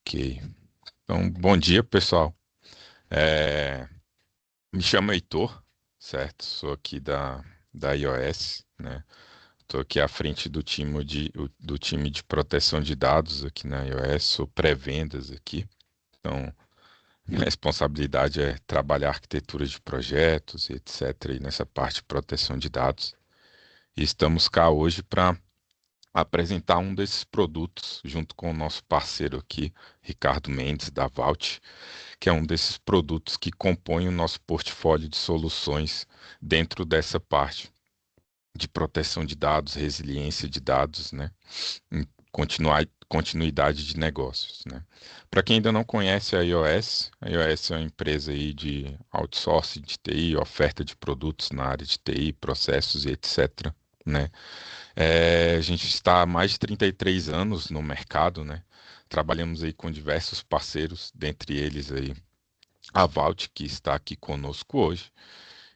Ok. Então, bom dia, pessoal. É, Me chamo Heitor, certo? Sou aqui da iOS, né? Estou aqui à frente do time de proteção de dados aqui na iOS, sou pré-vendas aqui. Então, minha responsabilidade é trabalhar arquitetura de projetos, e etc., e nessa parte de proteção de dados. E estamos cá hoje para apresentar um desses produtos junto com o nosso parceiro aqui, Ricardo Mendes, da Vault, que é um desses produtos que compõe o nosso portfólio de soluções dentro dessa parte de proteção de dados, resiliência de dados, né? Em continuidade de negócios, né? Para quem ainda não conhece a iOS é uma empresa aí de outsourcing de TI, oferta de produtos na área de TI, processos e etc., né? A gente está há mais de 33 anos no mercado, né? Trabalhamos aí com diversos parceiros, dentre eles aí a Vault, que está aqui conosco hoje.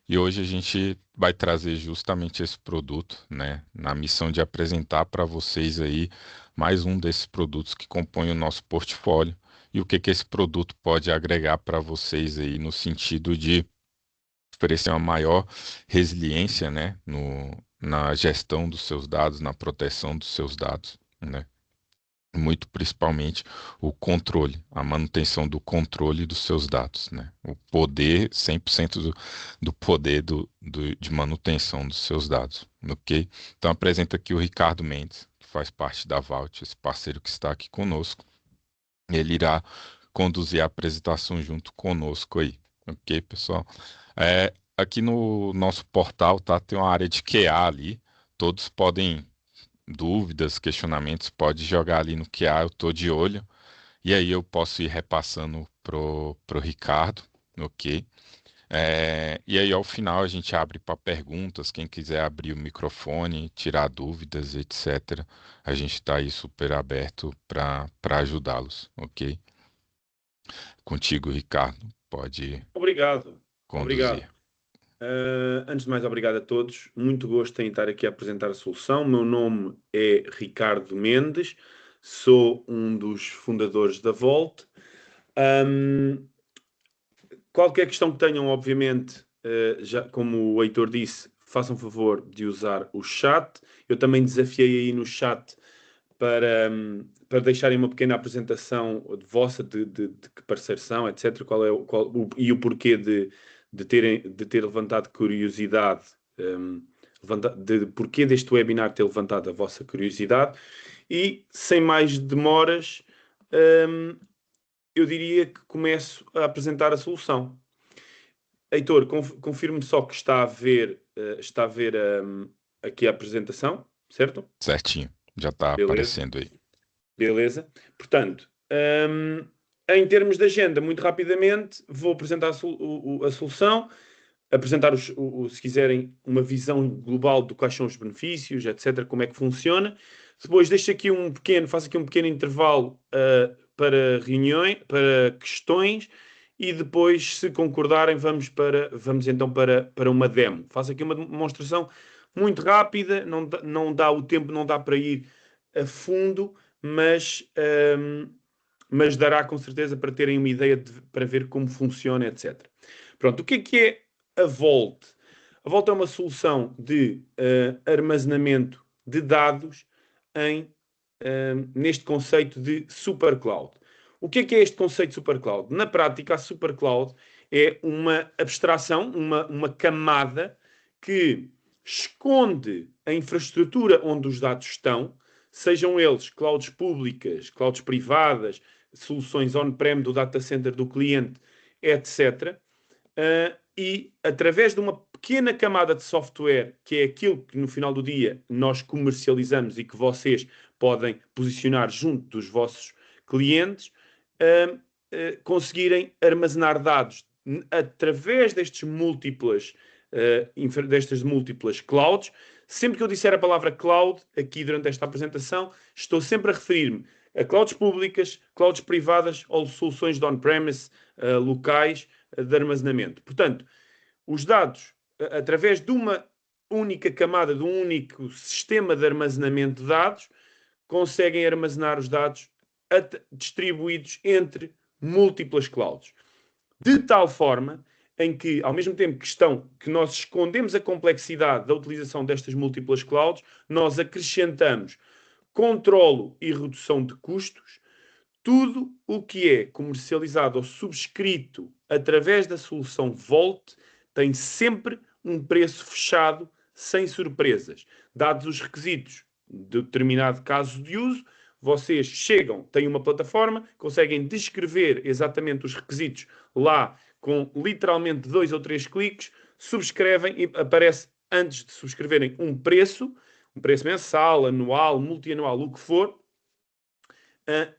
E hoje a gente vai trazer justamente esse produto, né, na missão de apresentar para vocês aí mais um desses produtos que compõem o nosso portfólio e o que que esse produto pode agregar para vocês aí no sentido de oferecer uma maior resiliência, né, na gestão dos seus dados, na proteção dos seus dados, né? Muito principalmente o controle, a manutenção do controle dos seus dados, né? O poder, 100% do poder de manutenção dos seus dados, ok? Então apresento aqui o Ricardo Mendes, que faz parte da Vault, esse parceiro que está aqui conosco. Ele irá conduzir a apresentação junto conosco aí, ok, pessoal? Aqui no nosso portal, tá? Tem uma área de QA ali, todos podem dúvidas, questionamentos, pode jogar ali no QA, eu tô de olho. E aí eu posso ir repassando pro Ricardo, ok? E aí ao final a gente abre para perguntas, quem quiser abrir o microfone, tirar dúvidas, etc. A gente está aí super aberto para ajudá-los, ok? Contigo, Ricardo, pode Obrigado, obrigado. conduzir. Antes de mais, obrigado a todos. Muito gosto em estar aqui a apresentar a solução. Meu nome é Ricardo Mendes, sou um dos fundadores da Volt. Ahm, Qualquer questão que tenham, obviamente, já, como o Heitor disse, façam favor de usar o chat. Eu também desafiei aí no chat para deixarem uma pequena apresentação de vossa, de que parceiros são, etc., e o porquê de ter levantado curiosidade, de porquê deste webinar ter levantado a vossa curiosidade. E, sem mais demoras, um, eu diria que começo a apresentar a solução. Heitor, confirme só que está a ver aqui a apresentação, certo? Certinho, já está Beleza. aparecendo aí. Beleza. Portanto, em termos de agenda, muito rapidamente, vou apresentar a solução, apresentar, se quiserem, uma visão global do quais são os benefícios, etc., como é que funciona. Depois faço aqui um pequeno intervalo para reuniões, para questões, e depois, se concordarem, vamos então para uma demo. Faço aqui uma demonstração muito rápida, não dá o tempo, não dá para ir a fundo, mas, mas dará com certeza para terem uma ideia para ver como funciona, etc. Pronto, o que é a Volt? A Volt é uma solução de armazenamento de dados neste conceito de supercloud. O que é este conceito de supercloud? Na prática, a supercloud é uma abstração, uma camada que esconde a infraestrutura onde os dados estão, sejam eles clouds públicas, clouds privadas, soluções on-prem do data center do cliente, etc. E através de uma pequena camada de software, que é aquilo que no final do dia nós comercializamos e que vocês podem posicionar junto dos vossos clientes, conseguirem armazenar dados através destas múltiplas clouds. Sempre que eu disser a palavra cloud, aqui durante esta apresentação, estou sempre a referir-me a clouds públicas, clouds privadas ou soluções de on-premise, locais, de armazenamento. Portanto, os dados, através de uma única camada, de um único sistema de armazenamento de dados, conseguem armazenar os dados distribuídos entre múltiplas clouds. De tal forma em que, ao mesmo tempo que nós escondemos a complexidade da utilização destas múltiplas clouds, nós acrescentamos controlo e redução de custos. Tudo o que é comercializado ou subscrito através da solução Volt tem sempre um preço fechado, sem surpresas. Dados os requisitos de determinado caso de uso, vocês chegam, têm uma plataforma, conseguem descrever exatamente os requisitos lá com literalmente 2 ou 3 cliques, subscrevem e aparece, antes de subscreverem, um preço mensal, anual, multianual, o que for,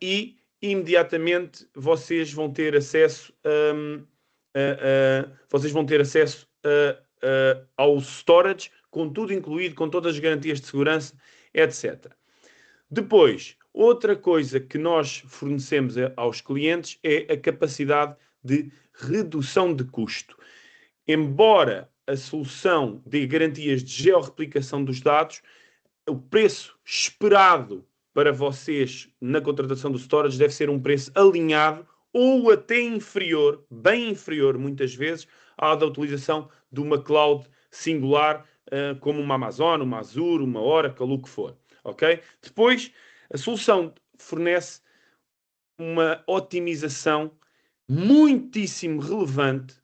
e imediatamente vocês vão ter acesso ao storage, com tudo incluído, com todas as garantias de segurança, etc. Depois, outra coisa que nós fornecemos aos clientes é a capacidade de redução de custo. Embora a solução dê garantias de georreplicação dos dados, o preço esperado para vocês na contratação do storage deve ser um preço alinhado ou até inferior, bem inferior muitas vezes, à da utilização de uma cloud singular, como uma Amazon, uma Azure, uma Oracle, o que for. Okay? Depois, a solução fornece uma otimização muitíssimo relevante,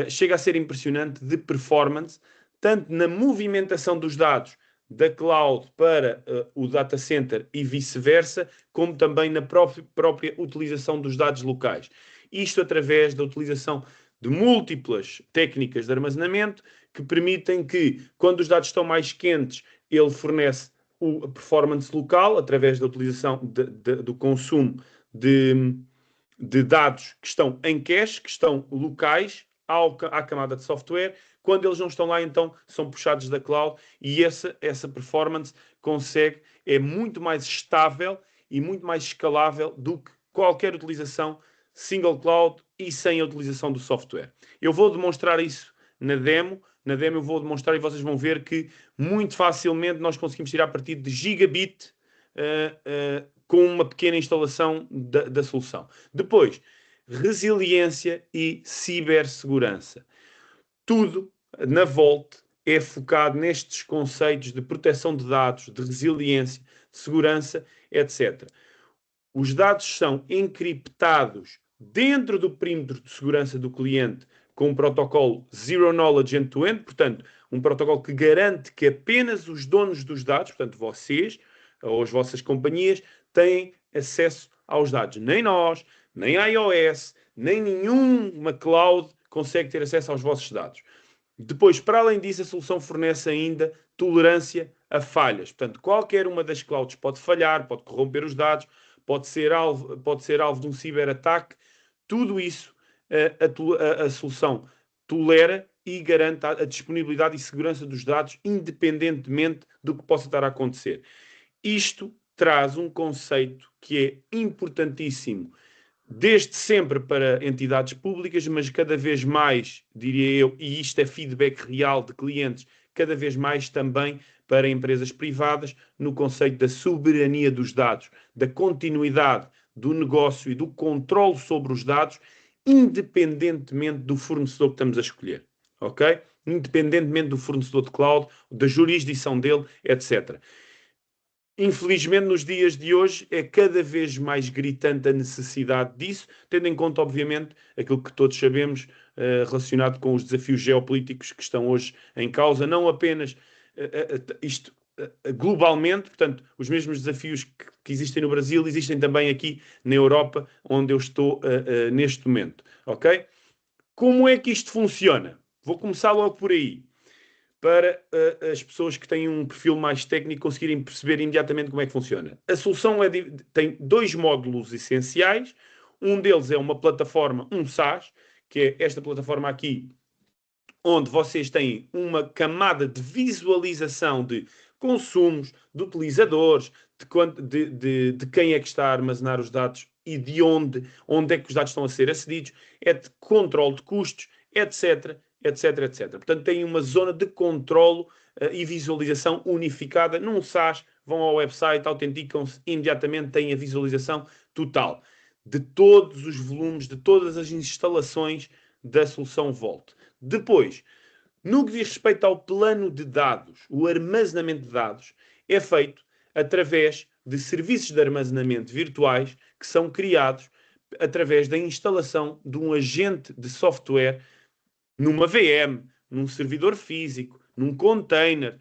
chega a ser impressionante, de performance, tanto na movimentação dos dados da cloud para o data center e vice-versa, como também na própria utilização dos dados locais. Isto através da utilização de múltiplas técnicas de armazenamento que permitem que, quando os dados estão mais quentes, ele fornece a performance local, através da utilização do consumo de dados que estão em cache, que estão locais, à camada de software. Quando eles não estão lá, então são puxados da cloud e essa performance é muito mais estável e muito mais escalável do que qualquer utilização single cloud e sem a utilização do software. Eu vou demonstrar isso na demo. Na demo eu vou demonstrar e vocês vão ver que muito facilmente nós conseguimos tirar partido de gigabit com uma pequena instalação da solução. Depois, resiliência e cibersegurança. Tudo na Volt é focado nestes conceitos de proteção de dados, de resiliência, de segurança, etc. Os dados são encriptados dentro do perímetro de segurança do cliente com um protocolo Zero Knowledge End-to-End, portanto, um protocolo que garante que apenas os donos dos dados, portanto, vocês ou as vossas companhias, têm acesso aos dados. Nem nós, nem a iOS, nem nenhuma cloud consegue ter acesso aos vossos dados. Depois, para além disso, a solução fornece ainda tolerância a falhas. Portanto, qualquer uma das clouds pode falhar, pode corromper os dados, pode ser alvo de um ciberataque. Tudo isso a solução tolera e garante a disponibilidade e segurança dos dados, independentemente do que possa estar a acontecer. Isto traz um conceito que é importantíssimo desde sempre para entidades públicas, mas cada vez mais, diria eu, e isto é feedback real de clientes, cada vez mais também para empresas privadas, no conceito da soberania dos dados, da continuidade do negócio e do controle sobre os dados, independentemente do fornecedor que estamos a escolher. Ok? Independentemente do fornecedor de cloud, da jurisdição dele, etc. Infelizmente, nos dias de hoje, é cada vez mais gritante a necessidade disso, tendo em conta, obviamente, aquilo que todos sabemos relacionado com os desafios geopolíticos que estão hoje em causa, não apenas isto globalmente, portanto, os mesmos desafios que existem no Brasil, existem também aqui na Europa, onde eu estou neste momento. Ok? Como é que isto funciona? Vou começar logo por aí, para as pessoas que têm um perfil mais técnico conseguirem perceber imediatamente como é que funciona. A solução tem 2 módulos essenciais. Um deles é uma plataforma, um SaaS, que é esta plataforma aqui, onde vocês têm uma camada de visualização de consumos, de utilizadores, de quem é que está a armazenar os dados e de onde é que os dados estão a ser acedidos, é de controle de custos, etc., etc, etc. Portanto, tem uma zona de controlo e visualização unificada num SaaS vão ao website, autenticam-se imediatamente, têm a visualização total de todos os volumes, de todas as instalações da solução Vault. Depois, no que diz respeito ao plano de dados, o armazenamento de dados é feito através de serviços de armazenamento virtuais que são criados através da instalação de um agente de software numa VM, num servidor físico, num container,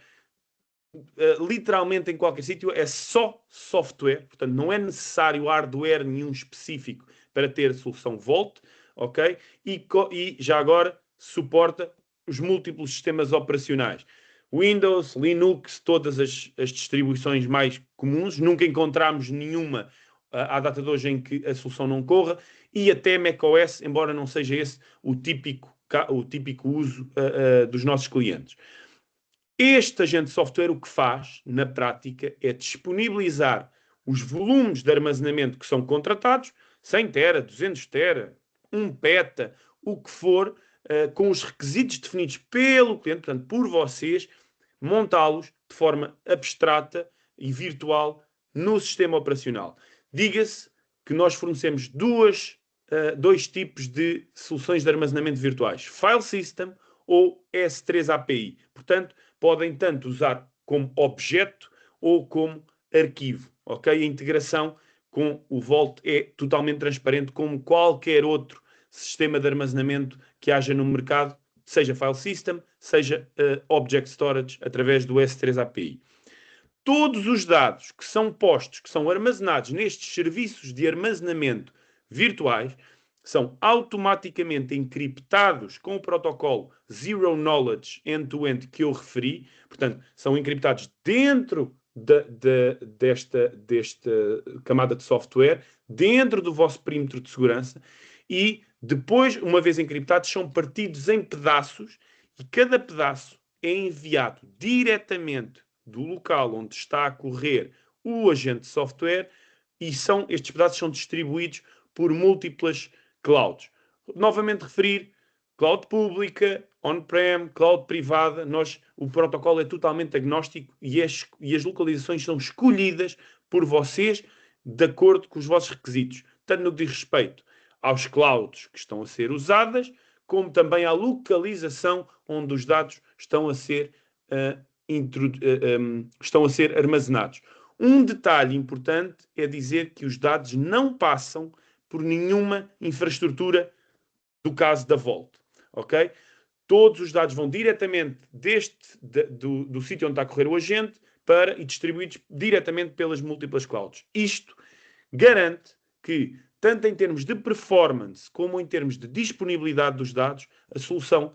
literalmente em qualquer sítio. É só software, portanto não é necessário hardware nenhum específico para ter a solução Vault, ok? E já agora suporta os múltiplos sistemas operacionais. Windows, Linux, todas as distribuições mais comuns. Nunca encontramos nenhuma à data de hoje em que a solução não corra. E até macOS, embora não seja esse o típico uso dos nossos clientes. Este agente de software o que faz, na prática, é disponibilizar os volumes de armazenamento que são contratados, 100 tera, 200 tera, 1 peta, o que for, com os requisitos definidos pelo cliente, portanto, por vocês, montá-los de forma abstrata e virtual no sistema operacional. Diga-se que nós fornecemos dois tipos de soluções de armazenamento virtuais: File System ou S3 API. Portanto, podem tanto usar como objeto ou como arquivo. Ok? A integração com o Vault é totalmente transparente, como qualquer outro sistema de armazenamento que haja no mercado, seja File System, seja Object Storage, através do S3 API. Todos os dados que são postos, que são armazenados nestes serviços de armazenamento virtuais, são automaticamente encriptados com o protocolo Zero Knowledge End-to-End que eu referi. Portanto, são encriptados dentro desta camada de software, dentro do vosso perímetro de segurança, e depois, uma vez encriptados, são partidos em pedaços e cada pedaço é enviado diretamente do local onde está a correr o agente de software, e estes pedaços são distribuídos por múltiplas clouds. Novamente referir, cloud pública, on-prem, cloud privada, o protocolo é totalmente agnóstico e as localizações são escolhidas por vocês de acordo com os vossos requisitos, tanto no que diz respeito aos clouds que estão a ser usadas, como também à localização onde os dados estão a ser armazenados. Um detalhe importante é dizer que os dados não passam por nenhuma infraestrutura do caso da Vault, ok? Todos os dados vão diretamente do sítio onde está a correr o agente e distribuídos diretamente pelas múltiplas clouds. Isto garante que, tanto em termos de performance como em termos de disponibilidade dos dados, a solução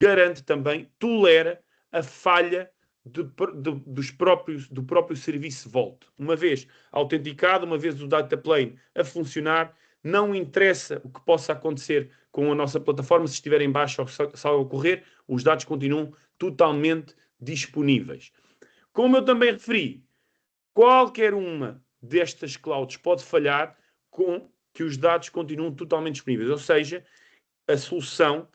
garante também, tolera a falha do próprio serviço Vault. Uma vez autenticado, uma vez o data plane a funcionar, não interessa o que possa acontecer com a nossa plataforma, se estiver em baixo ou se algo ocorrer, os dados continuam totalmente disponíveis. Como eu também referi, qualquer uma destas clouds pode falhar com que os dados continuam totalmente disponíveis. Ou seja, a solução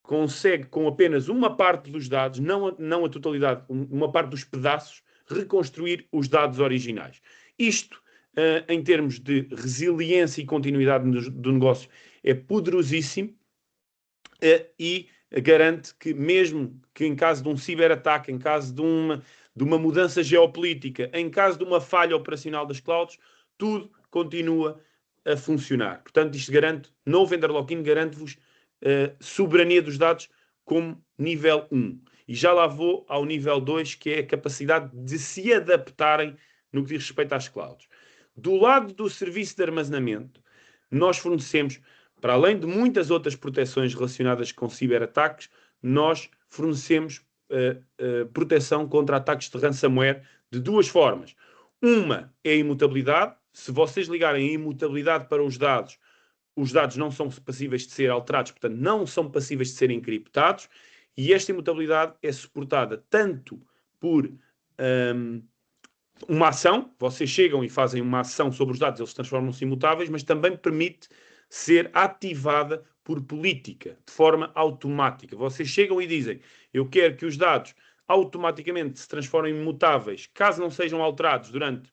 consegue, com apenas uma parte dos dados, não a totalidade, uma parte dos pedaços, reconstruir os dados originais. Isto, em termos de resiliência e continuidade do negócio, é poderosíssimo e garante que, mesmo que em caso de um ciberataque, em caso de uma mudança geopolítica, em caso de uma falha operacional das clouds, tudo continua a funcionar. Portanto, isto garante, no vendor lock-in, garante-vos soberania dos dados como nível 1. E já lá vou ao nível 2, que é a capacidade de se adaptarem no que diz respeito às clouds. Do lado do serviço de armazenamento, nós fornecemos, para além de muitas outras proteções relacionadas com ciberataques, nós fornecemos proteção contra ataques de ransomware de duas formas. Uma é a imutabilidade. Se vocês ligarem a imutabilidade para os dados não são passíveis de ser alterados, portanto, não são passíveis de serem encriptados, e esta imutabilidade é suportada tanto por uma ação, vocês chegam e fazem uma ação sobre os dados, eles transformam-se em imutáveis, mas também permite ser ativada por política, de forma automática. Vocês chegam e dizem: eu quero que os dados automaticamente se transformam em imutáveis, caso não sejam alterados durante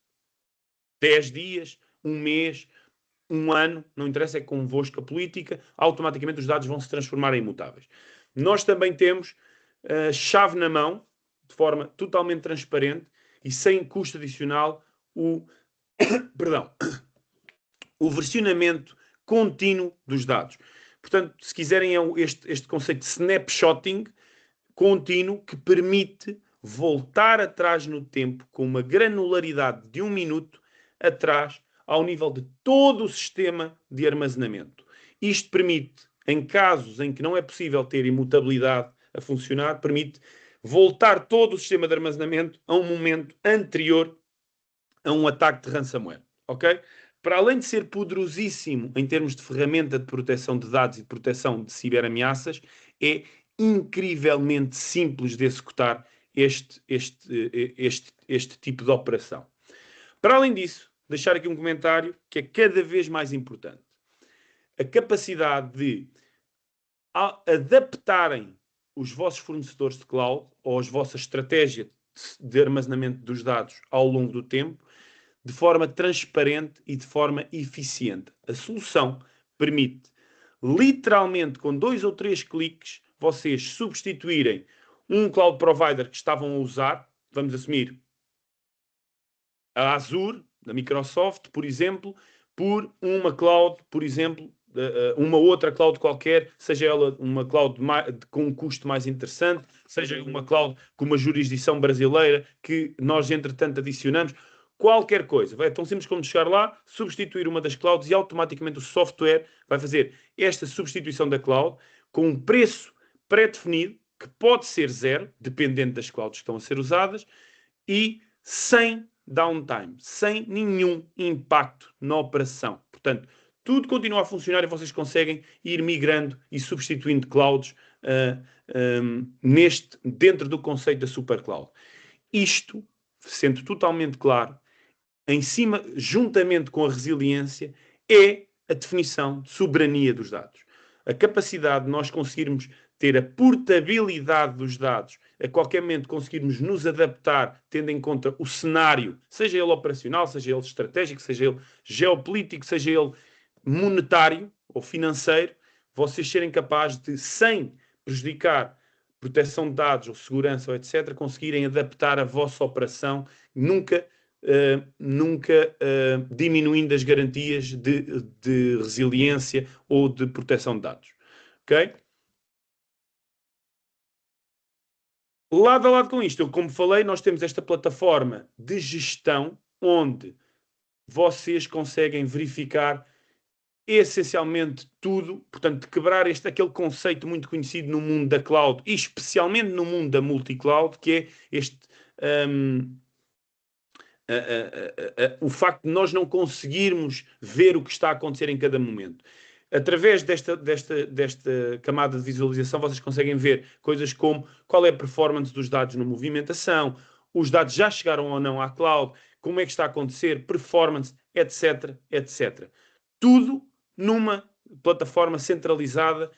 10 dias, um mês, um ano, não interessa, é convosco a política, automaticamente os dados vão se transformar em imutáveis. Nós também temos chave na mão, de forma totalmente transparente e sem custo adicional, perdão, o versionamento contínuo dos dados. Portanto, se quiserem, é este conceito de snapshotting contínuo que permite voltar atrás no tempo com uma granularidade de 1 minuto atrás ao nível de todo o sistema de armazenamento. Isto permite, em casos em que não é possível ter imutabilidade a funcionar, permite voltar todo o sistema de armazenamento a um momento anterior a um ataque de ransomware. Ok? Para além de ser poderosíssimo em termos de ferramenta de proteção de dados e de proteção de ciberameaças, é incrivelmente simples de executar este tipo de operação. Para além disso, deixar aqui um comentário que é cada vez mais importante. A capacidade de adaptarem os vossos fornecedores de cloud ou as vossas estratégias de armazenamento dos dados ao longo do tempo de forma transparente e de forma eficiente. A solução permite, literalmente, com 2 ou 3 cliques, vocês substituírem um cloud provider que estavam a usar, vamos assumir a Azure, da Microsoft, por exemplo, por uma cloud, por exemplo, uma outra cloud qualquer, seja ela uma cloud com um custo mais interessante, seja uma cloud com uma jurisdição brasileira que nós, entretanto, adicionamos. Qualquer coisa. É tão simples como chegar lá, substituir uma das clouds e automaticamente o software vai fazer esta substituição da cloud com um preço pré-definido, que pode ser zero, dependendo das clouds que estão a ser usadas, e sem downtime, sem nenhum impacto na operação. Portanto, tudo continua a funcionar e vocês conseguem ir migrando e substituindo clouds dentro do conceito da Supercloud. Isto, sendo totalmente claro, em cima, juntamente com a resiliência, é a definição de soberania dos dados. A capacidade de nós conseguirmos ter a portabilidade dos dados, a qualquer momento conseguirmos nos adaptar, tendo em conta o cenário, seja ele operacional, seja ele estratégico, seja ele geopolítico, seja ele monetário ou financeiro, vocês serem capazes de, sem prejudicar proteção de dados ou segurança ou etc., conseguirem adaptar a vossa operação, nunca diminuindo as garantias de resiliência ou de proteção de dados. Ok? Lado a lado com isto, como falei, nós temos esta plataforma de gestão onde vocês conseguem verificar essencialmente tudo, portanto, quebrar aquele conceito muito conhecido no mundo da cloud e especialmente no mundo da multi-cloud, que é este o facto de nós não conseguirmos ver o que está a acontecer em cada momento. Através desta camada de visualização, vocês conseguem ver coisas como qual é a performance dos dados na movimentação, os dados já chegaram ou não à cloud, como é que está a acontecer, performance, etc, etc. Tudo numa plataforma centralizada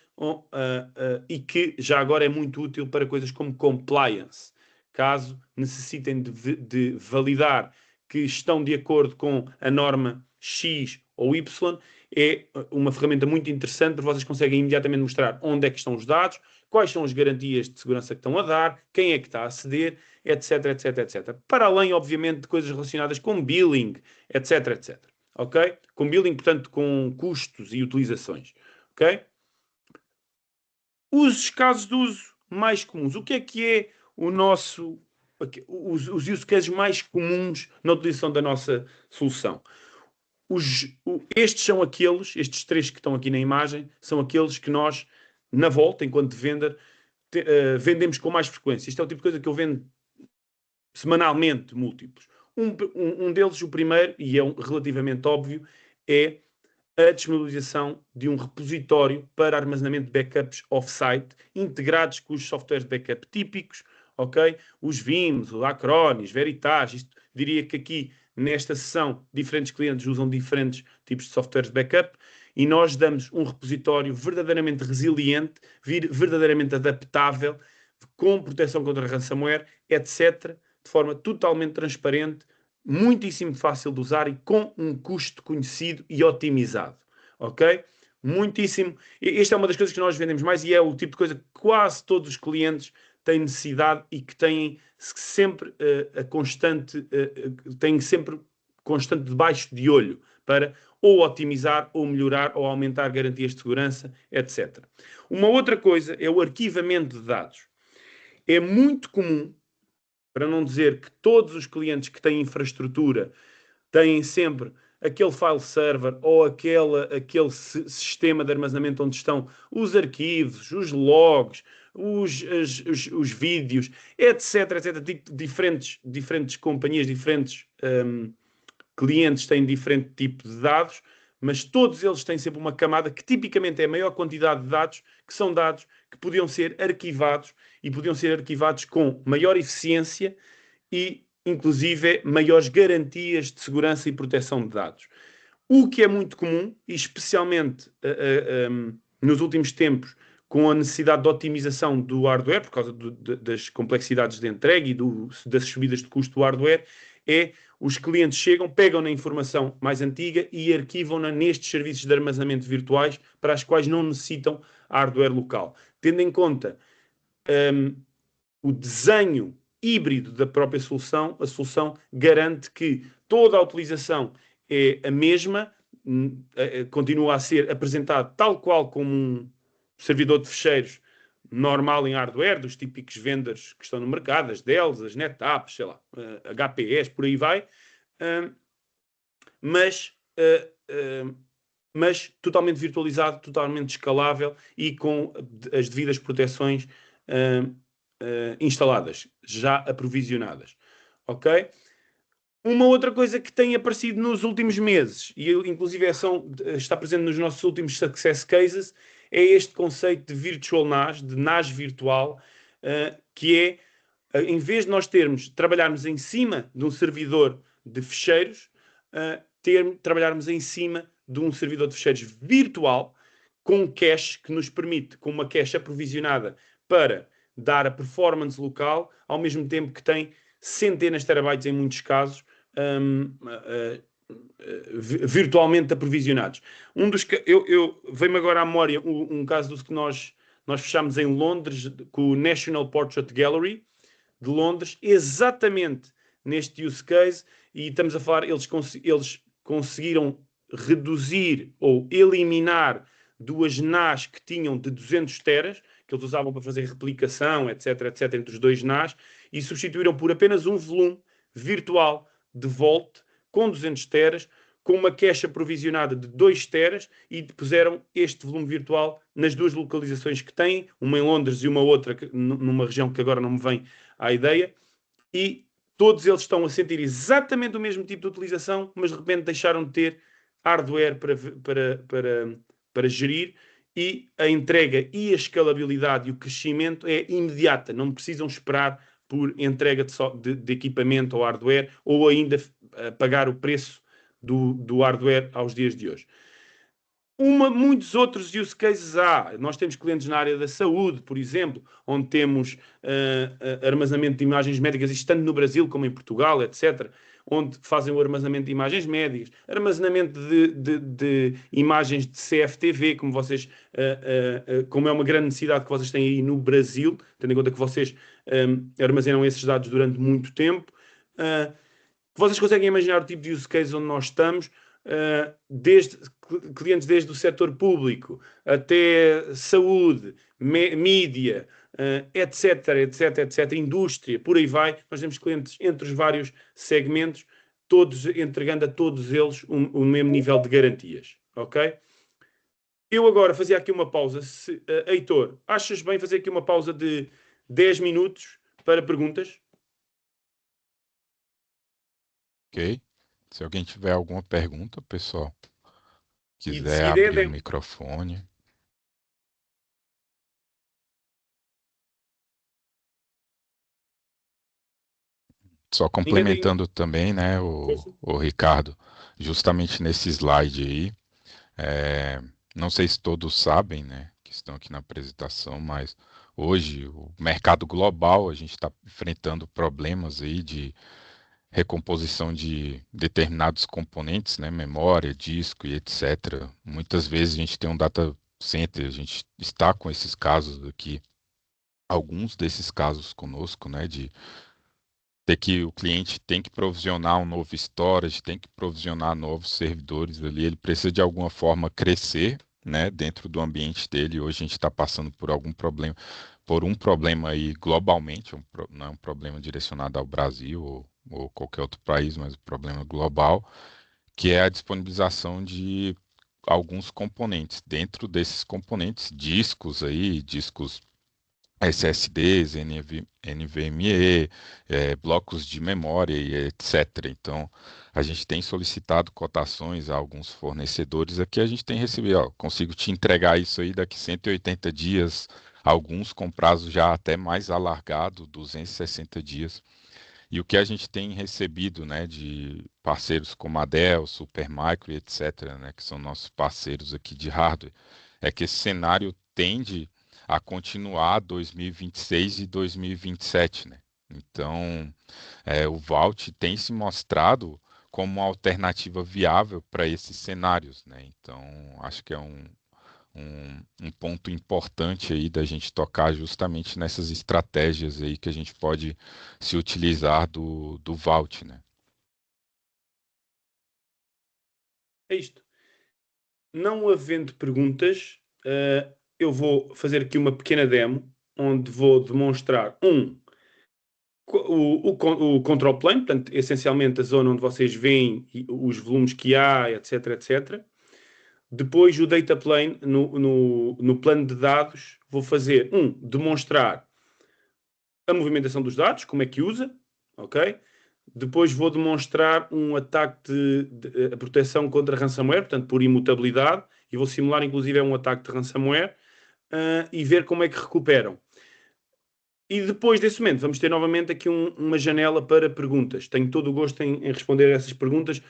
e que já agora é muito útil para coisas como compliance. Caso necessitem de validar que estão de acordo com a norma X ou Y, é uma ferramenta muito interessante, porque vocês conseguem imediatamente mostrar onde é que estão os dados, quais são as garantias de segurança que estão a dar, quem é que está a aceder, etc, etc, etc. Para além, obviamente, de coisas relacionadas com billing, etc, etc. Ok? Com billing, portanto, com custos e utilizações. Ok? Os casos de uso mais comuns. O que é o nosso... os use cases mais comuns na utilização da nossa solução? Estes são aqueles, estes 3 que estão aqui na imagem, são aqueles que nós, na Volt, enquanto vender, vendemos com mais frequência. Isto é o tipo de coisa que eu vendo semanalmente, múltiplos. Um deles, o primeiro, e é relativamente óbvio, é a disponibilização de um repositório para armazenamento de backups off-site, integrados com os softwares de backup típicos, ok? Os Vims, o Acronis, Veritas, isto, diria que aqui, nesta sessão, diferentes clientes usam diferentes tipos de softwares de backup e nós damos um repositório verdadeiramente resiliente, verdadeiramente adaptável, com proteção contra ransomware, etc., de forma totalmente transparente, muitíssimo fácil de usar e com um custo conhecido e otimizado. Ok? Muitíssimo. Esta é uma das coisas que nós vendemos mais e é o tipo de coisa que quase todos os clientes têm necessidade e que têm sempre a constante, têm sempre constante debaixo de olho para ou otimizar, ou melhorar, ou aumentar garantias de segurança, etc. Uma outra coisa é o arquivamento de dados. É muito comum, para não dizer que todos os clientes que têm infraestrutura têm sempre aquele file server ou aquele sistema de armazenamento onde estão os arquivos, os logs, os vídeos, etc, etc. Diferentes companhias, diferentes clientes têm diferente tipo de dados, mas todos eles têm sempre uma camada que tipicamente é a maior quantidade de dados, que são dados que podiam ser arquivados e podiam ser arquivados com maior eficiência e, inclusive, maiores garantias de segurança e proteção de dados. O que é muito comum, e especialmente nos últimos tempos, com a necessidade de otimização do hardware, por causa das complexidades de entrega e das subidas de custo do hardware, é os clientes chegam, pegam na informação mais antiga e arquivam-na nestes serviços de armazenamento virtuais para as quais não necessitam hardware local. Tendo em conta o desenho híbrido da própria solução, a solução garante que toda a utilização é a mesma, continua a ser apresentado tal qual como um servidor de ficheiros normal em hardware, dos típicos vendors que estão no mercado, as Dells, as NetApps, sei lá, HPS, por aí vai, mas totalmente virtualizado, totalmente escalável e com as devidas proteções instaladas, já aprovisionadas. Ok? Uma outra coisa que tem aparecido nos últimos meses, e inclusive está presente nos nossos últimos success cases, é este conceito de virtual NAS, de NAS virtual, que é, em vez de nós trabalharmos em cima de um servidor de ficheiros, trabalharmos em cima de um servidor de ficheiros virtual, com cache que nos permite, com uma cache aprovisionada para dar a performance local, ao mesmo tempo que tem centenas de terabytes em muitos casos, virtualmente aprovisionados. Veio-me agora à memória um caso dos que nós fechámos em Londres com o National Portrait Gallery de Londres, exatamente neste use case, e estamos a falar, eles conseguiram reduzir ou eliminar duas NAS que tinham de 200 teras, que eles usavam para fazer replicação, etc, etc, entre os dois NAS, e substituíram por apenas um volume virtual de Vault com 200 teras, com uma cache aprovisionada de 2 teras e puseram este volume virtual nas duas localizações que têm, uma em Londres e uma outra numa região que agora não me vem à ideia, e todos eles estão a sentir exatamente o mesmo tipo de utilização, mas de repente deixaram de ter hardware para gerir, e a entrega e a escalabilidade e o crescimento é imediata, não precisam esperar por entrega de equipamento ou hardware, ou ainda pagar o preço do hardware aos dias de hoje. Muitos outros use cases há. Nós temos clientes na área da saúde, por exemplo, onde temos armazenamento de imagens médicas, estando no Brasil como em Portugal, etc., onde fazem o armazenamento de imagens médicas, armazenamento de imagens de CFTV, como como é uma grande necessidade que vocês têm aí no Brasil, tendo em conta que vocês armazenam esses dados durante muito tempo. Vocês conseguem imaginar o tipo de use case onde nós estamos? Clientes desde o setor público até saúde, mídia, etc, etc, etc, indústria, por aí vai. Nós temos clientes entre os vários segmentos, todos entregando a todos eles o mesmo nível de garantias, ok? Eu agora fazia aqui uma pausa. Heitor, achas bem fazer aqui uma pausa de 10 minutos para perguntas? Ok. Se alguém tiver alguma pergunta, pessoal, E de quiser seguida abrir o microfone. Só complementando também, né, o Ricardo, justamente nesse slide aí, não sei se todos sabem, né, que estão aqui na apresentação, mas Hoje, o mercado global, a gente está enfrentando problemas aí de recomposição de determinados componentes, né, memória, disco e etc. Muitas vezes a gente tem um data center, a gente está com esses casos aqui, alguns desses casos conosco, né, de ter que o cliente tem que provisionar um novo storage, tem que provisionar novos servidores ali, ele precisa de alguma forma crescer, né, dentro do ambiente dele. Hoje a gente está passando por algum problema, por um problema aí globalmente, não é um problema direcionado ao Brasil ou qualquer outro país, mas um problema global, que é a disponibilização de alguns componentes. Dentro desses componentes, discos aí, discos SSDs, NVMe, blocos de memória e etc. Então, a gente tem solicitado cotações a alguns fornecedores aqui, a gente tem recebido, ó, consigo te entregar isso aí daqui 180 dias, alguns com prazo já até mais alargado, 260 dias. E o que a gente tem recebido, né, de parceiros como a Dell, Supermicro e etc., né, que são nossos parceiros aqui de hardware, é que esse cenário tende a continuar 2026 e 2027, né? Então, o Vault tem se mostrado como uma alternativa viável para esses cenários, né? Então, acho que é um ponto importante aí da gente tocar justamente nessas estratégias aí que a gente pode se utilizar do Vault, né? É isto. Não havendo perguntas, eu vou fazer aqui uma pequena demo, onde vou demonstrar, o control plane, portanto, essencialmente a zona onde vocês veem os volumes que há, etc, etc. Depois o data plane, no plano de dados, vou fazer, demonstrar a movimentação dos dados, como é que usa, ok? Depois vou demonstrar um ataque de proteção contra ransomware, portanto, por imutabilidade, e vou simular, inclusive, um ataque de ransomware, e ver como é que recuperam. E depois desse momento, vamos ter novamente aqui uma janela para perguntas. Tenho todo o gosto em responder a essas perguntas.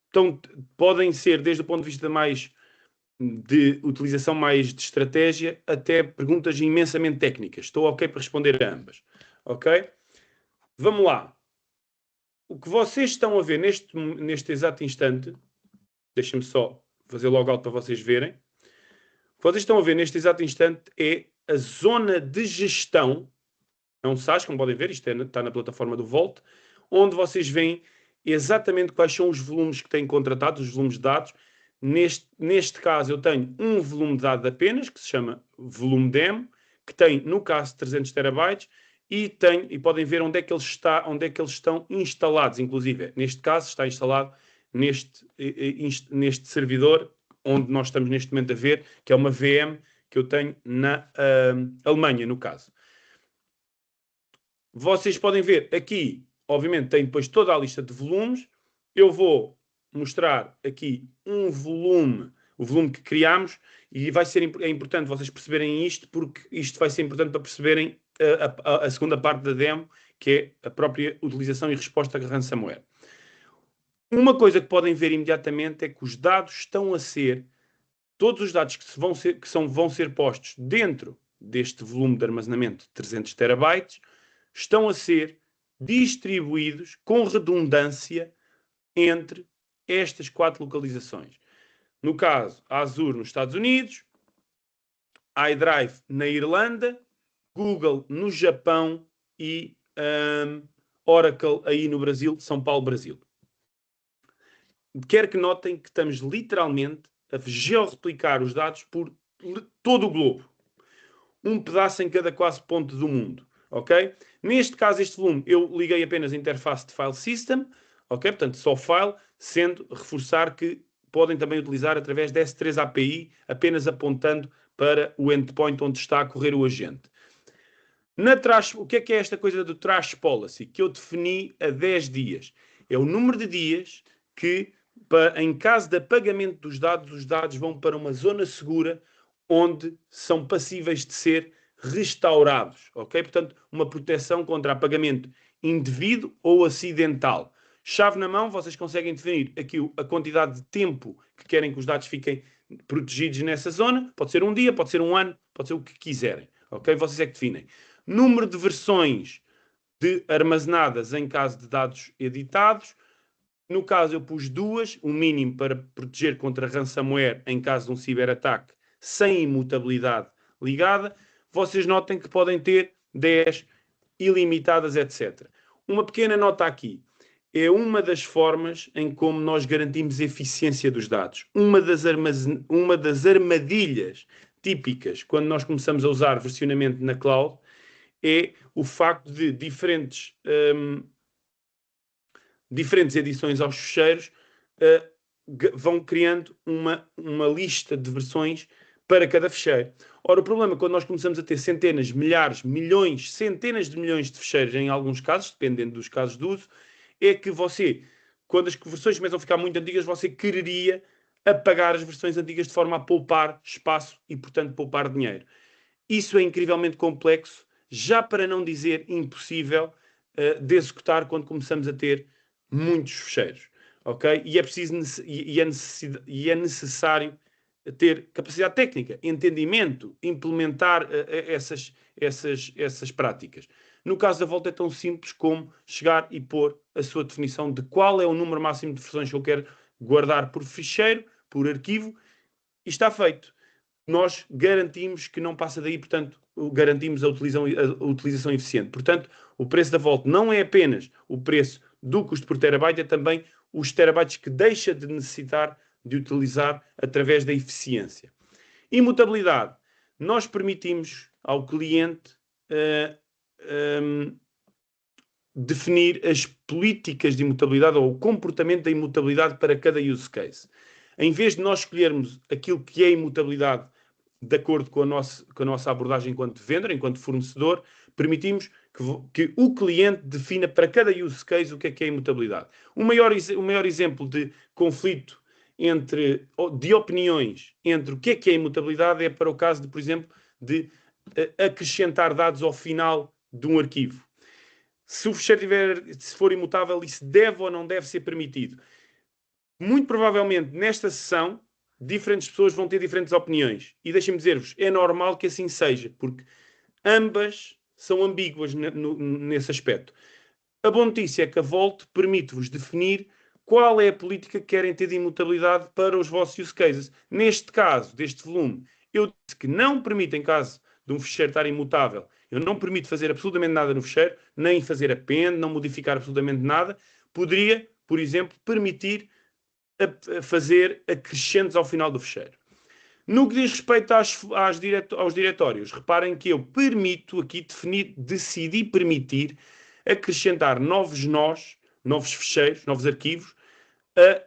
Então, podem ser, desde o ponto de vista mais de utilização mais de estratégia, até perguntas imensamente técnicas. Estou ok para responder a ambas. Ok? Vamos lá. O que vocês estão a ver neste exato instante, deixem-me só fazer logo alto para vocês verem. O que vocês estão a ver neste exato instante é a zona de gestão. É um SAS, como podem ver, isto está na plataforma do Volt, onde vocês veem exatamente quais são os volumes que têm contratados, os volumes de dados. Neste caso, eu tenho um volume de dados apenas, que se chama volume demo, que tem, no caso, 300 terabytes, e podem ver onde é que eles estão instalados. Inclusive, neste caso, está instalado neste servidor, onde nós estamos neste momento a ver, que é uma VM que eu tenho na Alemanha, no caso. Vocês podem ver aqui, obviamente, tem depois toda a lista de volumes. Eu vou mostrar aqui o volume que criámos, e é importante vocês perceberem isto, porque isto vai ser importante para perceberem a segunda parte da demo, que é a própria utilização e resposta a ransomware. Uma coisa que podem ver imediatamente é que os dados estão a ser, todos os dados que vão ser postos dentro deste volume de armazenamento de 300 terabytes, estão a ser distribuídos com redundância entre estas 4 localizações. No caso, a Azure nos Estados Unidos, iDrive na Irlanda, Google no Japão e Oracle aí no Brasil, São Paulo, Brasil. Quero que notem que estamos literalmente a georreplicar os dados por todo o globo. Um pedaço em cada quase ponto do mundo. Ok? Neste caso, este volume, eu liguei apenas a interface de file system, ok? Portanto, só file, sendo reforçar que podem também utilizar através da S3 API, apenas apontando para o endpoint onde está a correr o agente. O que é esta coisa do trash policy? Que eu defini há 10 dias. É o número de dias que, em caso de apagamento dos dados, os dados vão para uma zona segura onde são passíveis de ser restaurados, ok? Portanto, uma proteção contra apagamento indevido ou acidental. Chave na mão, vocês conseguem definir aqui a quantidade de tempo que querem que os dados fiquem protegidos nessa zona. Pode ser um dia, pode ser um ano, pode ser o que quiserem, ok? Vocês é que definem. Número de versões armazenadas em caso de dados editados. No caso, eu pus 2, o mínimo para proteger contra ransomware em caso de um ciberataque sem imutabilidade ligada. Vocês notem que podem ter 10 ilimitadas, etc. Uma pequena nota aqui. É uma das formas em como nós garantimos a eficiência dos dados. Uma das armadilhas típicas quando nós começamos a usar versionamento na cloud é o facto de diferentes edições aos ficheiros vão criando uma lista de versões para cada ficheiro. Ora, o problema é quando nós começamos a ter centenas, milhares, milhões, centenas de milhões de ficheiros, em alguns casos, dependendo dos casos de uso, é que você, quando as versões começam a ficar muito antigas, você quereria apagar as versões antigas de forma a poupar espaço e, portanto, poupar dinheiro. Isso é incrivelmente complexo, já para não dizer impossível, de executar quando começamos a ter muitos ficheiros, ok? E é necessário ter capacidade técnica, entendimento, implementar essas práticas. No caso da Vault é tão simples como chegar e pôr a sua definição de qual é o número máximo de versões que eu quero guardar por ficheiro, por arquivo, e está feito. Nós garantimos que não passa daí, portanto, garantimos a utilização eficiente. Portanto, o preço da Vault não é apenas o preço do custo por terabyte, é também os terabytes que deixa de necessitar de utilizar através da eficiência. Imutabilidade. Nós permitimos ao cliente definir as políticas de imutabilidade ou o comportamento da imutabilidade para cada use case. Em vez de nós escolhermos aquilo que é imutabilidade de acordo com a nossa abordagem enquanto vendedor, enquanto fornecedor, permitimos que o cliente defina para cada use case o que é imutabilidade. O maior exemplo de conflito de opiniões entre o que é imutabilidade é para o caso de, por exemplo, de acrescentar dados ao final de um arquivo. Se o ficheiro se for imutável, isso deve ou não deve ser permitido. Muito provavelmente, nesta sessão, diferentes pessoas vão ter diferentes opiniões. E deixem-me dizer-vos, é normal que assim seja, porque ambas são ambíguas nesse aspecto. A boa notícia é que a Vault permite-vos definir qual é a política que querem ter de imutabilidade para os vossos use cases. Neste caso, deste volume, eu disse que não permito, em caso de um ficheiro estar imutável, eu não permito fazer absolutamente nada no ficheiro, nem fazer append, não modificar absolutamente nada. Poderia, por exemplo, permitir fazer acrescentos ao final do ficheiro. No que diz respeito aos diretórios, reparem que eu permito aqui decidi permitir acrescentar novos nós, novos ficheiros, novos arquivos, a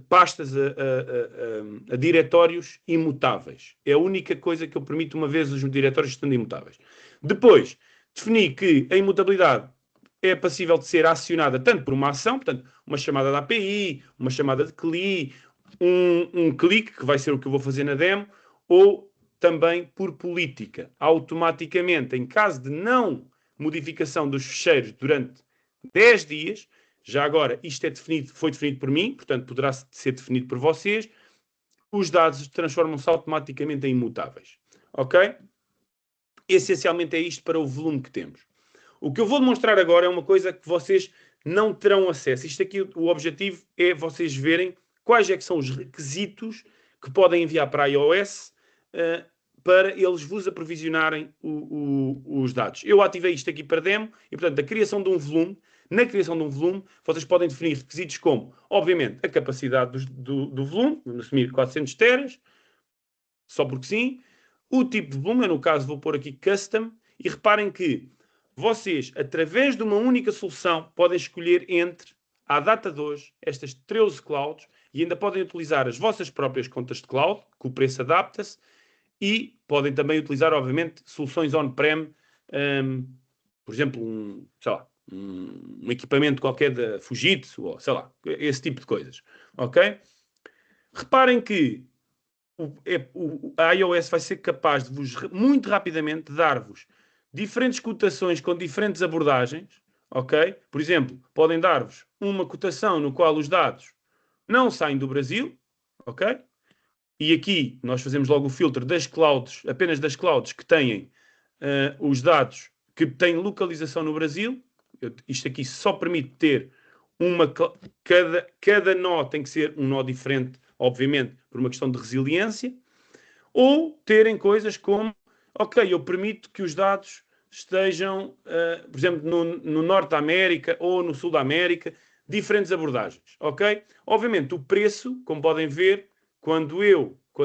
pastas, a diretórios imutáveis. É a única coisa que eu permito uma vez os diretórios estando imutáveis. Depois, defini que a imutabilidade é passível de ser acionada tanto por uma ação, portanto, uma chamada da API, uma chamada de CLI, um clique, que vai ser o que eu vou fazer na demo, ou também por política. Automaticamente, em caso de não modificação dos ficheiros durante 10 dias, já agora isto foi definido por mim, portanto poderá ser definido por vocês, os dados transformam-se automaticamente em imutáveis. Ok? Essencialmente é isto para o volume que temos. O que eu vou demonstrar agora é uma coisa que vocês não terão acesso. Isto aqui, o objetivo é vocês verem quais é que são os requisitos que podem enviar para a iOS para eles vos aprovisionarem os dados. Eu ativei isto aqui para demo e, portanto, a criação de um volume. Na criação de um volume, vocês podem definir requisitos como, obviamente, a capacidade do volume, vamos assumir 400 teras, só porque sim. O tipo de volume, eu, no caso, vou pôr aqui custom, e reparem que vocês, através de uma única solução, podem escolher entre, à data de hoje, estas 13 clouds, e ainda podem utilizar as vossas próprias contas de cloud, que o preço adapta-se, e podem também utilizar, obviamente, soluções on-prem, por exemplo, um equipamento qualquer da Fujitsu, ou sei lá, esse tipo de coisas. Ok? Reparem que a iOS vai ser capaz de muito rapidamente, dar-vos diferentes cotações com diferentes abordagens. Ok? Por exemplo, podem dar-vos uma cotação no qual os dados não saem do Brasil. Ok? E aqui nós fazemos logo o filtro das clouds, apenas das clouds que têm os dados que têm localização no Brasil. Isto aqui só permite ter cada nó tem que ser um nó diferente, obviamente, por uma questão de resiliência, ou terem coisas como, ok, eu permito que os dados estejam, por exemplo, no Norte da América ou no Sul da América, diferentes abordagens, ok? Obviamente, o preço, como podem ver, quando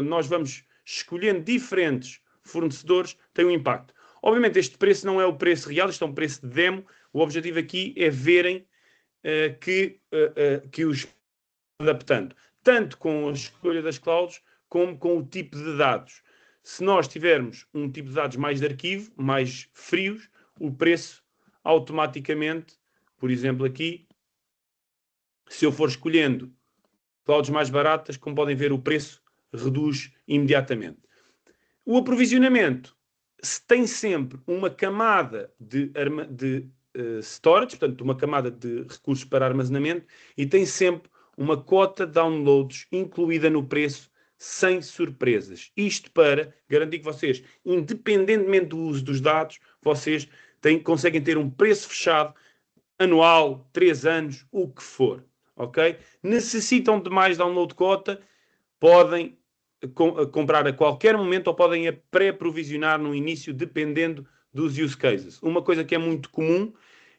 nós vamos escolhendo diferentes fornecedores, tem um impacto. Obviamente, este preço não é o preço real, isto é um preço de demo. O objetivo aqui é verem que os adaptando, tanto com a escolha das clouds, como com o tipo de dados. Se nós tivermos um tipo de dados mais de arquivo, mais frios, o preço automaticamente, por exemplo aqui, se eu for escolhendo clouds mais baratas, como podem ver, o preço reduz imediatamente. O aprovisionamento tem sempre uma camada de storage, portanto, uma camada de recursos para armazenamento, e tem sempre uma cota de downloads incluída no preço, sem surpresas. Isto para garantir que vocês, independentemente do uso dos dados, vocês conseguem ter um preço fechado, anual, 3 anos, o que for. Ok? Necessitam de mais download cota, podem comprar a qualquer momento ou podem pré-provisionar no início, dependendo dos use cases. Uma coisa que é muito comum,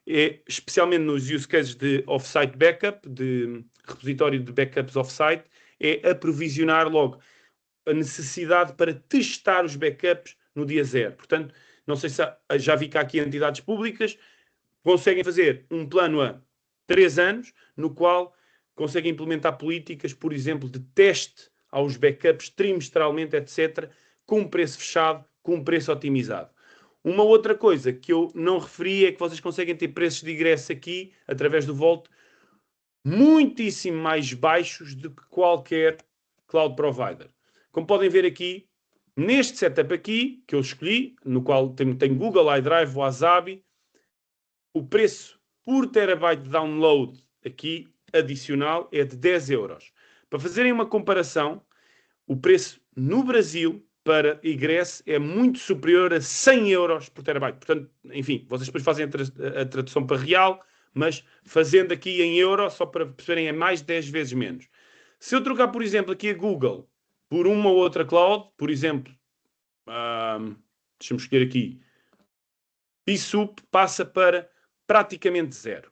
especialmente nos use cases de off-site backup, de repositório de backups off-site, é aprovisionar logo a necessidade para testar os backups no dia zero. Portanto, não sei se já vi cá aqui entidades públicas conseguem fazer um plano a 3 anos, no qual conseguem implementar políticas, por exemplo, de teste aos backups trimestralmente, etc., com um preço fechado, com um preço otimizado. Uma outra coisa que eu não referi é que vocês conseguem ter preços de ingresso aqui, através do Vault, muitíssimo mais baixos do que qualquer cloud provider. Como podem ver aqui, neste setup aqui, que eu escolhi, no qual tem Google iDrive, Wasabi, o preço por terabyte de download aqui adicional é de 10 euros. Para fazerem uma comparação, o preço no Brasil para ingresso é muito superior a 100 euros por terabyte. Portanto, enfim, vocês depois fazem a tradução para real, mas fazendo aqui em euro, só para perceberem, é mais de 10 vezes menos. Se eu trocar, por exemplo, aqui a Google por uma ou outra cloud, por exemplo, deixa-me escolher aqui, PSUP passa para praticamente zero.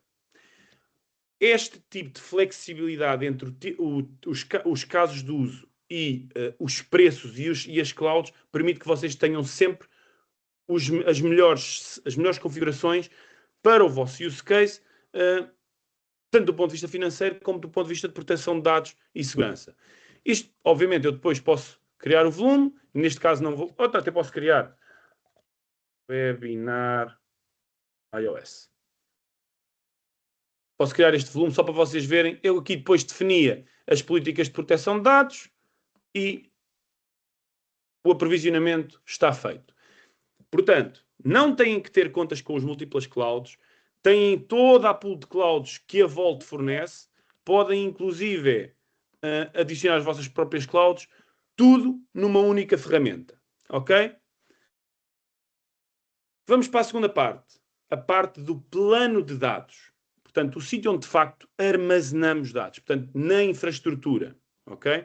Este tipo de flexibilidade entre os casos de uso e os preços e as clouds permite que vocês tenham sempre as melhores configurações para o vosso use case, tanto do ponto de vista financeiro como do ponto de vista de proteção de dados e segurança. Isto, obviamente, eu depois posso criar o volume, neste caso não vou, até posso criar webinar iOS. Posso criar este volume só para vocês verem. Eu aqui depois definia as políticas de proteção de dados e o aprovisionamento está feito. Portanto, não têm que ter contas com as múltiplas clouds, têm toda a pool de clouds que a Vault fornece, podem inclusive adicionar as vossas próprias clouds, tudo numa única ferramenta. Ok? Vamos para a segunda parte, a parte do plano de dados. Portanto, o sítio onde de facto armazenamos dados, portanto, na infraestrutura. Ok?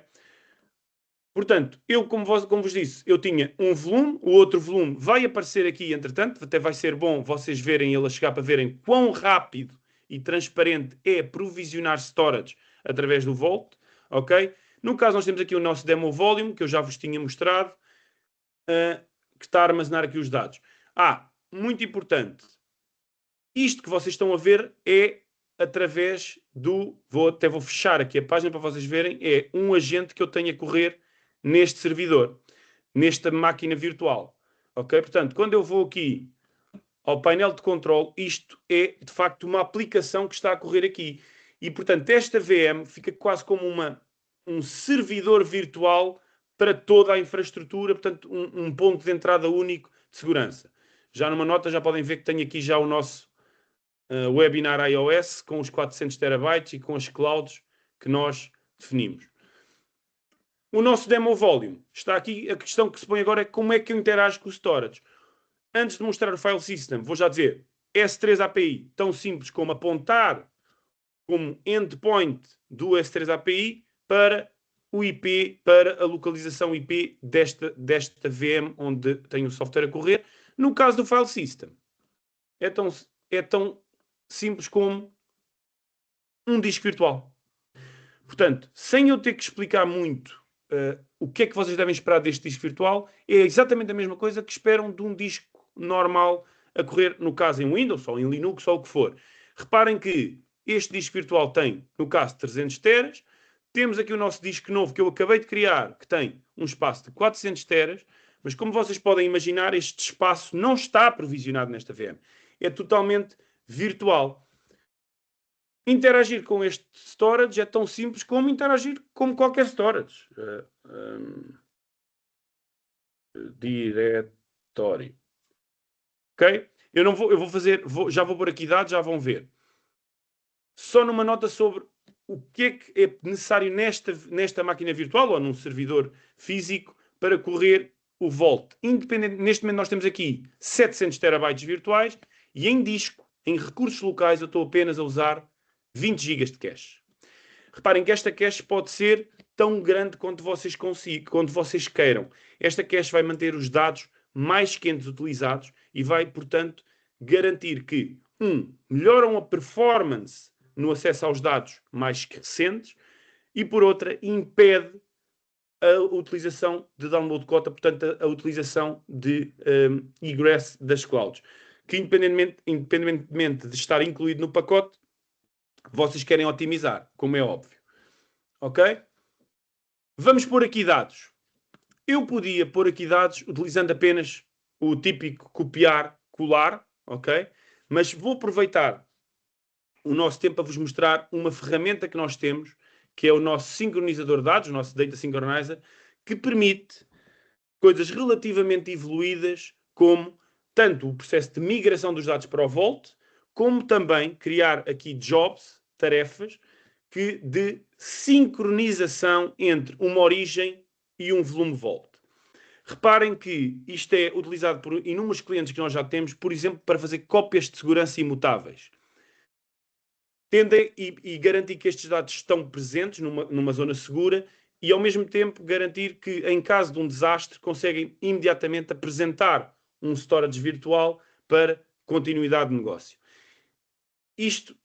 Portanto, eu, como vos disse, eu tinha um volume, o outro volume vai aparecer aqui, entretanto, até vai ser bom vocês verem ele a chegar para verem quão rápido e transparente é provisionar storage através do Vault, ok? No caso, nós temos aqui o nosso demo volume, que eu já vos tinha mostrado, que está a armazenar aqui os dados. Muito importante, isto que vocês estão a ver é através do, até vou fechar aqui a página para vocês verem, é um agente que eu tenho a correr neste servidor, nesta máquina virtual. Ok? Portanto, quando eu vou aqui ao painel de controle, isto é de facto uma aplicação que está a correr aqui. E, portanto, esta VM fica quase como um servidor virtual para toda a infraestrutura, portanto, um ponto de entrada único de segurança. Já numa nota já podem ver que tenho aqui já o nosso webinar iOS com os 400 terabytes e com as clouds que nós definimos. O nosso demo volume. Está aqui, a questão que se põe agora é como é que eu interajo com o storage. Antes de mostrar o file system, vou já dizer, S3 API, tão simples como apontar como endpoint do S3 API para o IP, para a localização IP desta VM onde tem o software a correr. No caso do file system, é tão simples como um disco virtual. Portanto, sem eu ter que explicar muito o que é que vocês devem esperar deste disco virtual, é exatamente a mesma coisa que esperam de um disco normal a correr, no caso em Windows, ou em Linux, ou o que for. Reparem que este disco virtual tem, no caso, 300 teras. Temos aqui o nosso disco novo que eu acabei de criar, que tem um espaço de 400 teras, mas como vocês podem imaginar, este espaço não está provisionado nesta VM. É totalmente virtual. Interagir com este storage é tão simples como interagir com qualquer storage. Diretório. Ok? Eu já vou pôr aqui dados, já vão ver. Só numa nota sobre o que é necessário nesta máquina virtual ou num servidor físico para correr o Vault. Neste momento nós temos aqui 700 terabytes virtuais e em disco, em recursos locais, eu estou apenas a usar 20 GB de cache. Reparem que esta cache pode ser tão grande quanto vocês queiram. Esta cache vai manter os dados mais quentes utilizados e vai, portanto, garantir que, melhoram a performance no acesso aos dados mais recentes e, por outra, impede a utilização de download quota, portanto, a utilização de egress das clouds, que independentemente de estar incluído no pacote, vocês querem otimizar, como é óbvio. Ok? Vamos pôr aqui dados. Eu podia pôr aqui dados utilizando apenas o típico copiar, colar, ok? Mas vou aproveitar o nosso tempo para vos mostrar uma ferramenta que nós temos, que é o nosso sincronizador de dados, o nosso Data Synchronizer, que permite coisas relativamente evoluídas, como tanto o processo de migração dos dados para o Vault, como também criar aqui jobs, tarefas, de sincronização entre uma origem e um volume Vault. Reparem que isto é utilizado por inúmeros clientes que nós já temos, por exemplo, para fazer cópias de segurança imutáveis. Tendem e garantir que estes dados estão presentes numa zona segura e, ao mesmo tempo, garantir que, em caso de um desastre, conseguem imediatamente apresentar um storage virtual para continuidade de negócio.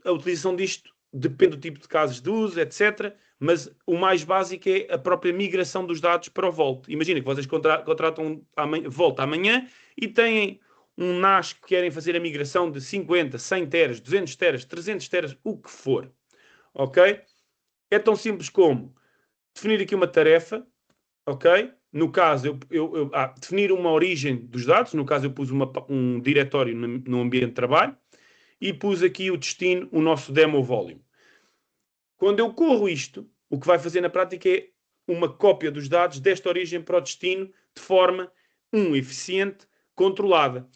A utilização disto depende do tipo de casos de uso, etc. Mas o mais básico é a própria migração dos dados para o Vault. Imagina que vocês contratam Vault amanhã e têm um NAS que querem fazer a migração de 50, 100 teras, 200 teras, 300 teras, o que for. Ok? É tão simples como definir aqui uma tarefa, ok? No caso, definir uma origem dos dados. No caso, eu pus um diretório no ambiente de trabalho e pus aqui o destino, o nosso demo volume. Quando eu corro isto, o que vai fazer na prática é uma cópia dos dados desta origem para o destino de forma eficiente, controlada.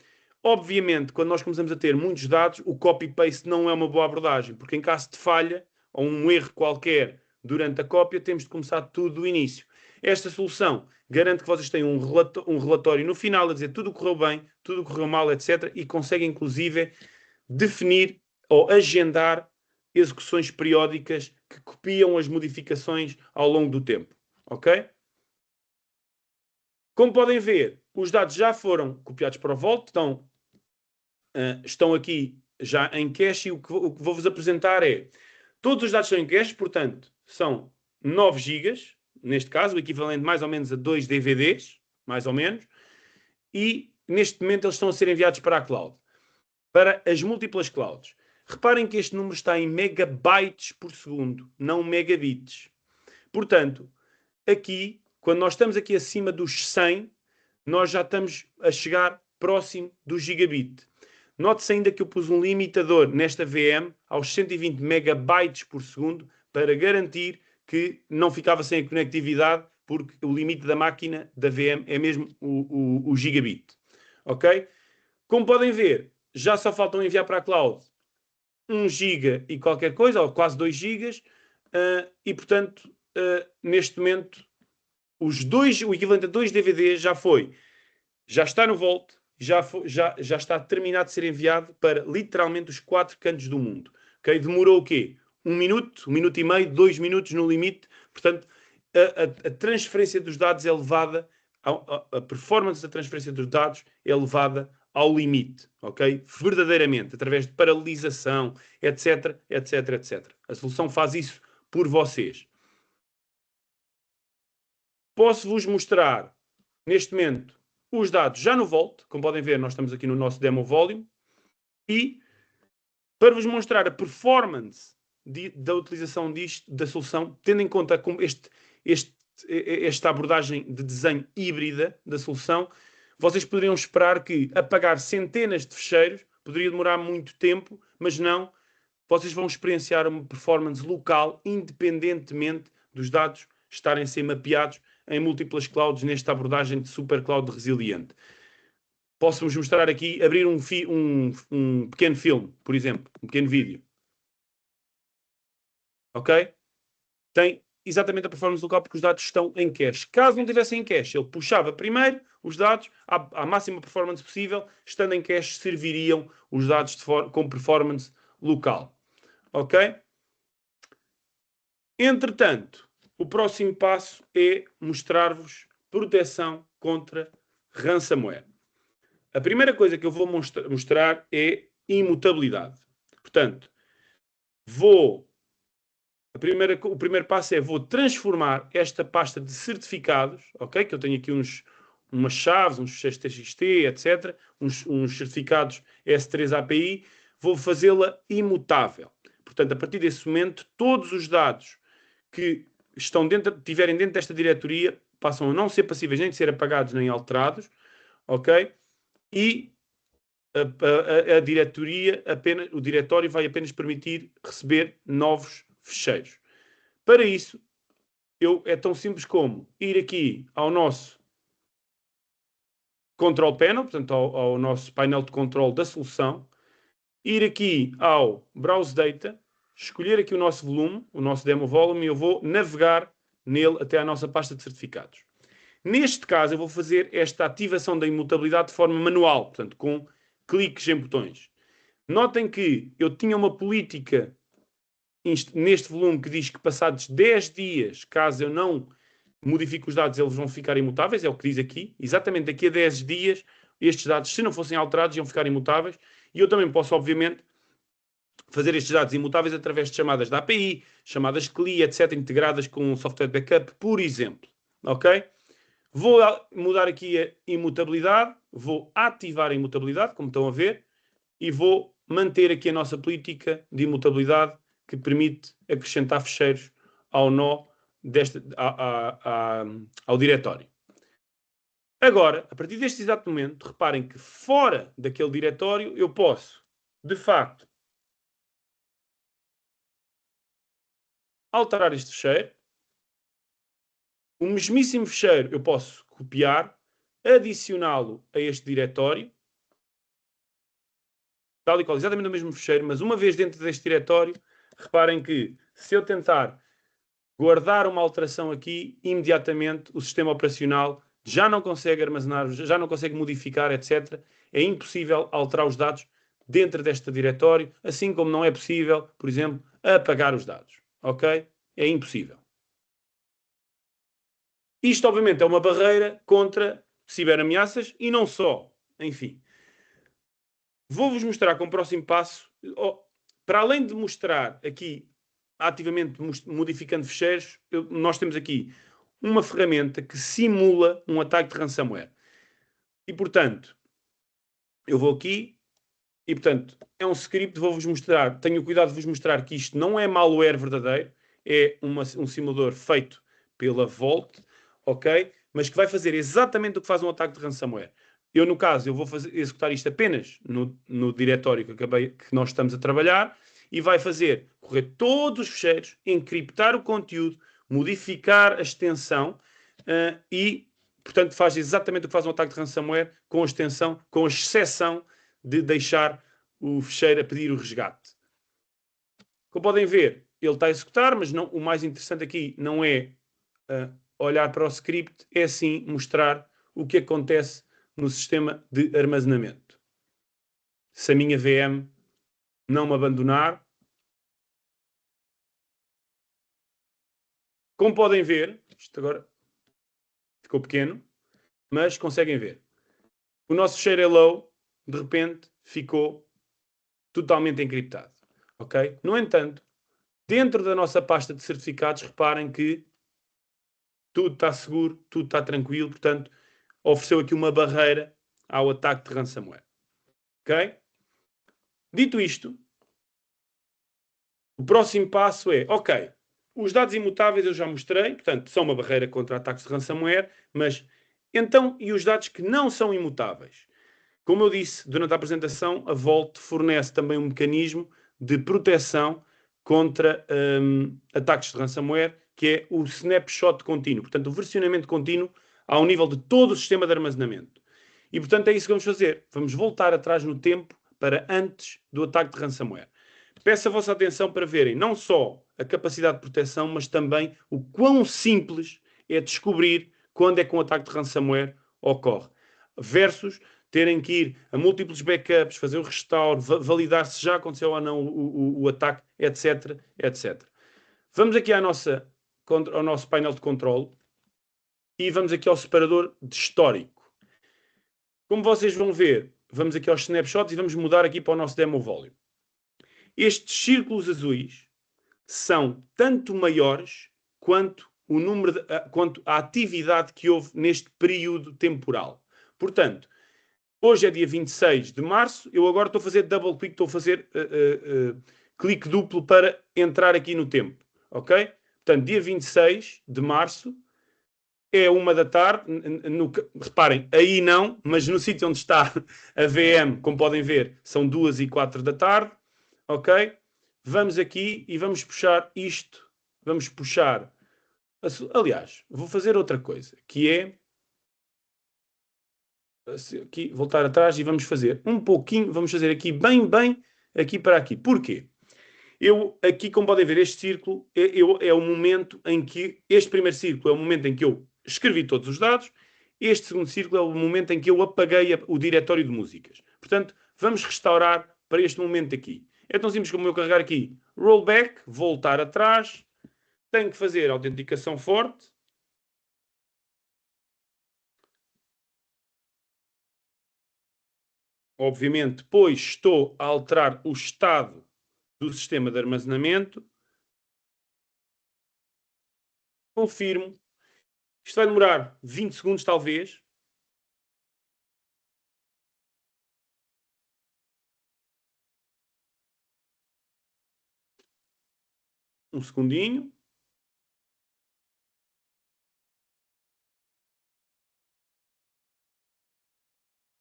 Obviamente, quando nós começamos a ter muitos dados, o copy-paste não é uma boa abordagem, porque em caso de falha ou um erro qualquer durante a cópia, temos de começar tudo do início. Esta solução garante que vocês tenham um relatório no final a dizer tudo correu bem, tudo correu mal, etc. E conseguem, inclusive, definir ou agendar execuções periódicas que copiam as modificações ao longo do tempo. Ok? Como podem ver, os dados já foram copiados para o Vault, estão aqui já em cache e o que vou-vos apresentar é todos os dados estão em cache, portanto, são 9 GB, neste caso, o equivalente mais ou menos a 2 DVDs, mais ou menos, e neste momento eles estão a ser enviados para a cloud, para as múltiplas clouds. Reparem que este número está em megabytes por segundo, não megabits. Portanto, aqui, quando nós estamos aqui acima dos 100, nós já estamos a chegar próximo do gigabit. Note-se ainda que eu pus um limitador nesta VM aos 120 megabytes por segundo para garantir que não ficava sem a conectividade, porque o limite da máquina da VM é mesmo o gigabit. Ok? Como podem ver, já só faltam enviar para a cloud 1 GB e qualquer coisa, ou quase 2 GB, e portanto, neste momento, o equivalente a 2 DVDs já está no Vault, já está terminado de ser enviado para literalmente os 4 cantos do mundo. Okay? Demorou o quê? 1 minuto, 1 minuto e meio, 2 minutos no limite. Portanto, a transferência dos dados é levada, a performance da transferência dos dados é levada ao limite, ok? Verdadeiramente, através de paralelização, etc, etc, etc. A solução faz isso por vocês. Posso-vos mostrar, neste momento, os dados já no Vault. Como podem ver, nós estamos aqui no nosso demo volume. E, para vos mostrar a performance da utilização da solução, tendo em conta como esta abordagem de desenho híbrida da solução, vocês poderiam esperar que apagar centenas de ficheiros poderia demorar muito tempo, mas não. Vocês vão experienciar uma performance local, independentemente dos dados estarem a ser mapeados em múltiplas clouds nesta abordagem de super cloud resiliente. Posso-vos mostrar aqui, abrir um pequeno filme, por exemplo, um pequeno vídeo. Ok? Tem exatamente a performance local porque os dados estão em cache. Caso não estivessem em cache, ele puxava primeiro os dados à máxima performance possível, estando em cache, serviriam os dados com performance local. Ok? Entretanto, o próximo passo é mostrar-vos proteção contra ransomware. A primeira coisa que eu vou mostrar é imutabilidade. Portanto, o primeiro passo é vou transformar esta pasta de certificados, ok? Que eu tenho aqui umas chaves, uns fecheiros TXT, etc. Uns certificados S3 API. Vou fazê-la imutável. Portanto, a partir desse momento, todos os dados que estiverem dentro desta diretoria passam a não ser passíveis nem de ser apagados nem alterados, ok? E a diretoria, o diretório vai apenas permitir receber novos ficheiros. Para isso, é tão simples como ir aqui ao nosso Control Panel, portanto ao nosso painel de controle da solução, ir aqui ao Browse Data, escolher aqui o nosso volume, o nosso demo volume, e eu vou navegar nele até à nossa pasta de certificados. Neste caso, eu vou fazer esta ativação da imutabilidade de forma manual, portanto, com cliques em botões. Notem que eu tinha uma política neste volume que diz que passados 10 dias, caso eu não modifique os dados, eles vão ficar imutáveis, é o que diz aqui. Exatamente daqui a 10 dias, estes dados, se não fossem alterados, iam ficar imutáveis. E eu também posso, obviamente, fazer estes dados imutáveis através de chamadas da API, chamadas de CLI, etc., integradas com um software backup, por exemplo. Ok? Vou mudar aqui a imutabilidade, vou ativar a imutabilidade, como estão a ver, e vou manter aqui a nossa política de imutabilidade que permite acrescentar ficheiros ao nó ao diretório. Agora, a partir deste exato momento, reparem que fora daquele diretório eu posso, de facto, alterar este ficheiro. O mesmíssimo ficheiro eu posso copiar, adicioná-lo a este diretório, tal e qual, exatamente o mesmo ficheiro, mas uma vez dentro deste diretório, reparem que se eu tentar guardar uma alteração aqui, imediatamente o sistema operacional já não consegue armazenar, já não consegue modificar, etc. É impossível alterar os dados dentro deste diretório, assim como não é possível, por exemplo, apagar os dados. Ok? É impossível. Isto, obviamente, é uma barreira contra ciberameaças e não só. Enfim. Vou-vos mostrar como próximo passo, para além de mostrar aqui ativamente modificando ficheiros, nós temos aqui uma ferramenta que simula um ataque de ransomware. E, portanto, eu vou aqui e, portanto, é um script, vou-vos mostrar, tenho cuidado de vos mostrar que isto não é malware verdadeiro, é um simulador feito pela Vault, ok? Mas que vai fazer exatamente o que faz um ataque de ransomware. Eu, no caso, vou executar isto apenas no diretório que nós estamos a trabalhar e vai fazer correr todos os ficheiros, encriptar o conteúdo, modificar a extensão e, portanto, faz exatamente o que faz um ataque de ransomware com a extensão, com a exceção de deixar o ficheiro a pedir o resgate. Como podem ver, ele está a executar, mas não, o mais interessante aqui não é olhar para o script é sim mostrar o que acontece no sistema de armazenamento. Se a minha VM não me abandonar, como podem ver, isto agora ficou pequeno, mas conseguem ver. O nosso share hello, de repente, ficou totalmente encriptado. Ok? No entanto, dentro da nossa pasta de certificados, reparem que tudo está seguro, tudo está tranquilo, portanto, ofereceu aqui uma barreira ao ataque de ransomware. Ok? Dito isto, o próximo passo é, ok, os dados imutáveis eu já mostrei, portanto, são uma barreira contra ataques de ransomware, mas então, e os dados que não são imutáveis? Como eu disse durante a apresentação, a Vault fornece também um mecanismo de proteção contra ataques de ransomware, que é o snapshot contínuo, portanto, o versionamento contínuo ao nível de todo o sistema de armazenamento. E, portanto, é isso que vamos fazer. Vamos voltar atrás no tempo para antes do ataque de ransomware. Peço a vossa atenção para verem não só a capacidade de proteção, mas também o quão simples é descobrir quando é que um ataque de ransomware ocorre. Versus terem que ir a múltiplos backups, fazer o restore, validar se já aconteceu ou não o ataque, etc, etc. Vamos aqui ao nosso painel de controle e vamos aqui ao separador de histórico. Como vocês vão ver, vamos aqui aos snapshots e vamos mudar aqui para o nosso demo volume. Estes círculos azuis são tanto maiores quanto o número quanto a atividade que houve neste período temporal. Portanto, hoje é dia 26 de março, eu agora estou a fazer double click, estou a fazer clique duplo para entrar aqui no tempo, ok? Portanto, dia 26 de março é 1 da tarde, reparem, aí não, mas no sítio onde está a VM, como podem ver, são 2h04 da tarde, ok? Vamos aqui e vamos puxar isto, vamos puxar, aliás, vou fazer outra coisa, que é aqui, voltar atrás e vamos fazer um pouquinho, vamos fazer aqui bem, aqui para aqui. Porquê? Eu, aqui, como podem ver, este círculo é o momento em que, este primeiro círculo é o momento em que eu escrevi todos os dados, este segundo círculo é o momento em que eu apaguei o diretório de músicas. Portanto, vamos restaurar para este momento aqui. É tão simples como eu carregar aqui, rollback, voltar atrás, tenho que fazer autenticação forte, obviamente, depois estou a alterar o estado do sistema de armazenamento. Confirmo. Isto vai demorar 20 segundos, talvez. Um segundinho.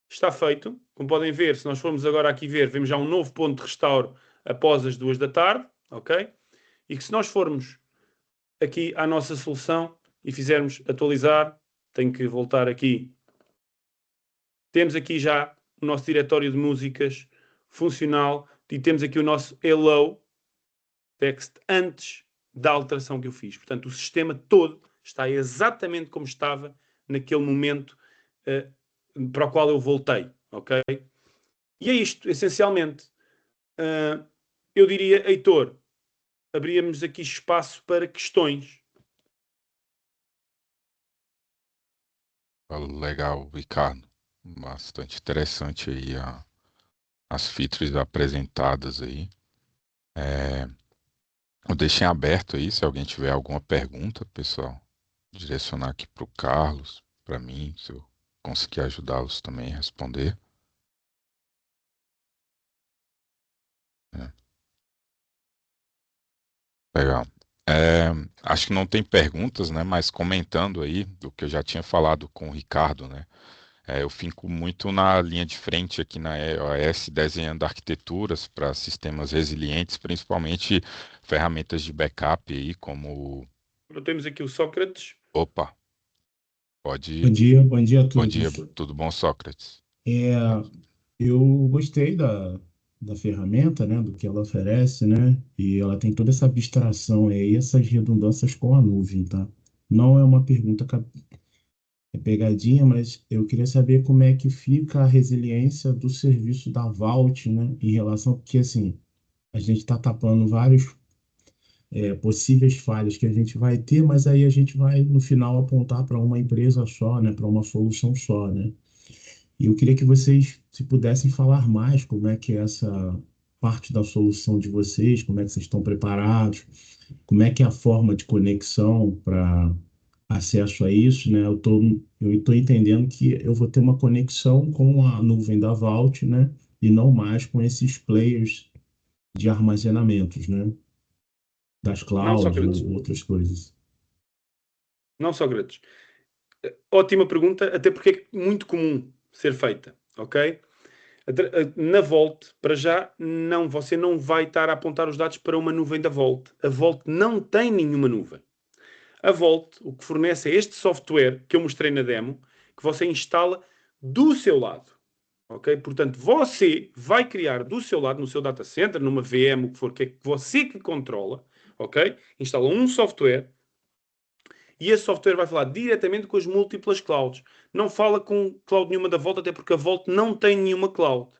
Está feito. Como podem ver, se nós formos agora aqui ver, vemos já um novo ponto de restauro após as 2 da tarde, ok? E que se nós formos aqui à nossa solução e fizermos atualizar, tenho que voltar aqui. Temos aqui já o nosso diretório de músicas funcional e temos aqui o nosso hello text antes da alteração que eu fiz. Portanto, o sistema todo está exatamente como estava naquele momento para o qual eu voltei, ok? E é isto, essencialmente. Eu diria, Heitor, abríamos aqui espaço para questões. Legal, Ricardo. Bastante interessante aí as features apresentadas aí. Eu deixei aberto aí, se alguém tiver alguma pergunta, pessoal, direcionar aqui para o Carlos, para mim, se eu conseguir ajudá-los também a responder. É. Legal. Acho que não tem perguntas, né? Mas comentando aí do que eu já tinha falado com o Ricardo, né? Eu fico muito na linha de frente aqui na EOS, desenhando arquiteturas para sistemas resilientes, principalmente ferramentas de backup aí, como. Temos aqui o Sócrates. Opa, pode. Bom dia a Bom dia, todos. tudo bom, Sócrates? Eu gostei da ferramenta, né, do que ela oferece, né, e ela tem toda essa abstração aí, essas redundâncias com a nuvem, tá? Não é uma pergunta pegadinha, mas eu queria saber como é que fica a resiliência do serviço da Vault, né, em relação, porque assim, a gente está tapando vários possíveis falhas que a gente vai ter, mas aí a gente vai, no final, apontar para uma empresa só, né, para uma solução só, né? E eu queria que vocês, se pudessem falar mais, como é que é essa parte da solução de vocês, como é que vocês estão preparados, como é que é a forma de conexão para acesso a isso, né? Eu tô entendendo que eu vou ter uma conexão com a nuvem da Vault, né? E não mais com esses players de armazenamentos, né? Das Não, clouds Sócrates. ou outras coisas. Não, Sócrates. Ótima pergunta, até porque é muito comum ser feita, ok? Na Volt, para já, não, você não vai estar a apontar os dados para uma nuvem da Volt. A Volt não tem nenhuma nuvem. A Volt, o que fornece é este software que eu mostrei na demo, que você instala do seu lado. Ok? Portanto, você vai criar do seu lado, no seu data center, numa VM, o que for, que é você que controla, ok? Instala um software e esse software vai falar diretamente com as múltiplas clouds. Não fala com cloud nenhuma da Volt, até porque a Volt não tem nenhuma cloud.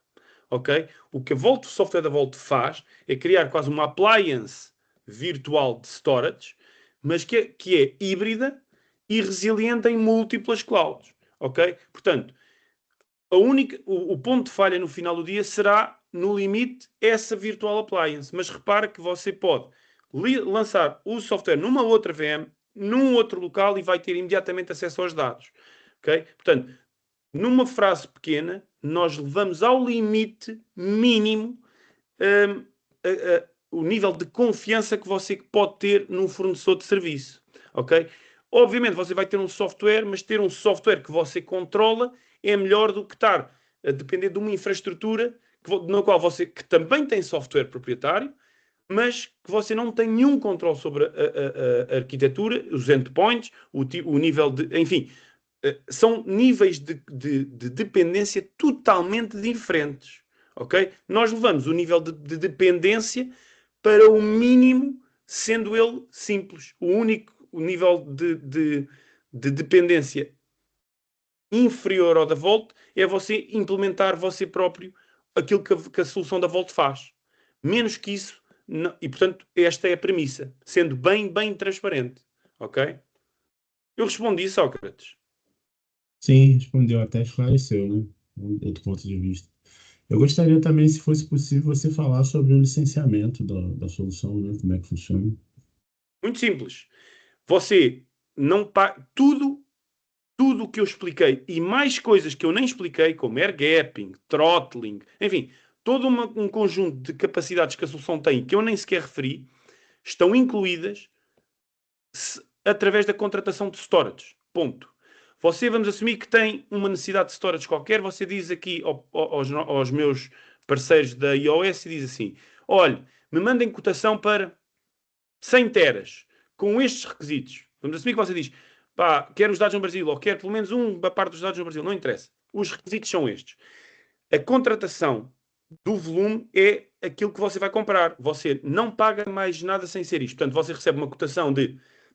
Ok? O que o software da Volt faz é criar quase uma appliance virtual de storage, mas que é híbrida e resiliente em múltiplas clouds. Ok? Portanto, o ponto de falha no final do dia será, no limite, essa virtual appliance. Mas repara que você pode lançar o software numa outra VM, num outro local e vai ter imediatamente acesso aos dados. Ok? Portanto, numa frase pequena, nós levamos ao limite mínimo hum, o nível de confiança que você pode ter num fornecedor de serviço. Ok? Obviamente você vai ter um software, mas ter um software que você controla é melhor do que estar a depender de uma infraestrutura na qual você que também tem software proprietário, mas que você não tem nenhum controle sobre a arquitetura, os endpoints, o nível de. Enfim, são níveis de dependência totalmente diferentes. Ok? Nós levamos o nível de dependência para o mínimo, sendo ele simples. O único nível de dependência inferior ao da Volt é você implementar você próprio aquilo que a solução da Volt faz. Menos que isso, não, e portanto, esta é a premissa, sendo bem, bem transparente. Ok? Eu respondi, Sócrates. Sim, respondeu, até esclareceu, né? Um outro ponto de vista. Eu gostaria também, se fosse possível, você falar sobre o licenciamento da solução, né? Como é que funciona. Muito simples. Você não paga tudo o que eu expliquei e mais coisas que eu nem expliquei, como air gapping, throttling, enfim, todo um conjunto de capacidades que a solução tem que eu nem sequer referi, estão incluídas através da contratação de storage. Ponto. Você, vamos assumir que tem uma necessidade de storage qualquer, você diz aqui aos meus parceiros da iOS e diz assim, olha, me mandem cotação para 100 teras, com estes requisitos. Vamos assumir que você diz, pá, quero os dados no Brasil, ou quero pelo menos uma parte dos dados no Brasil, não interessa. Os requisitos são estes. A contratação do volume é aquilo que você vai comprar. Você não paga mais nada sem ser isto. Portanto, você recebe uma cotação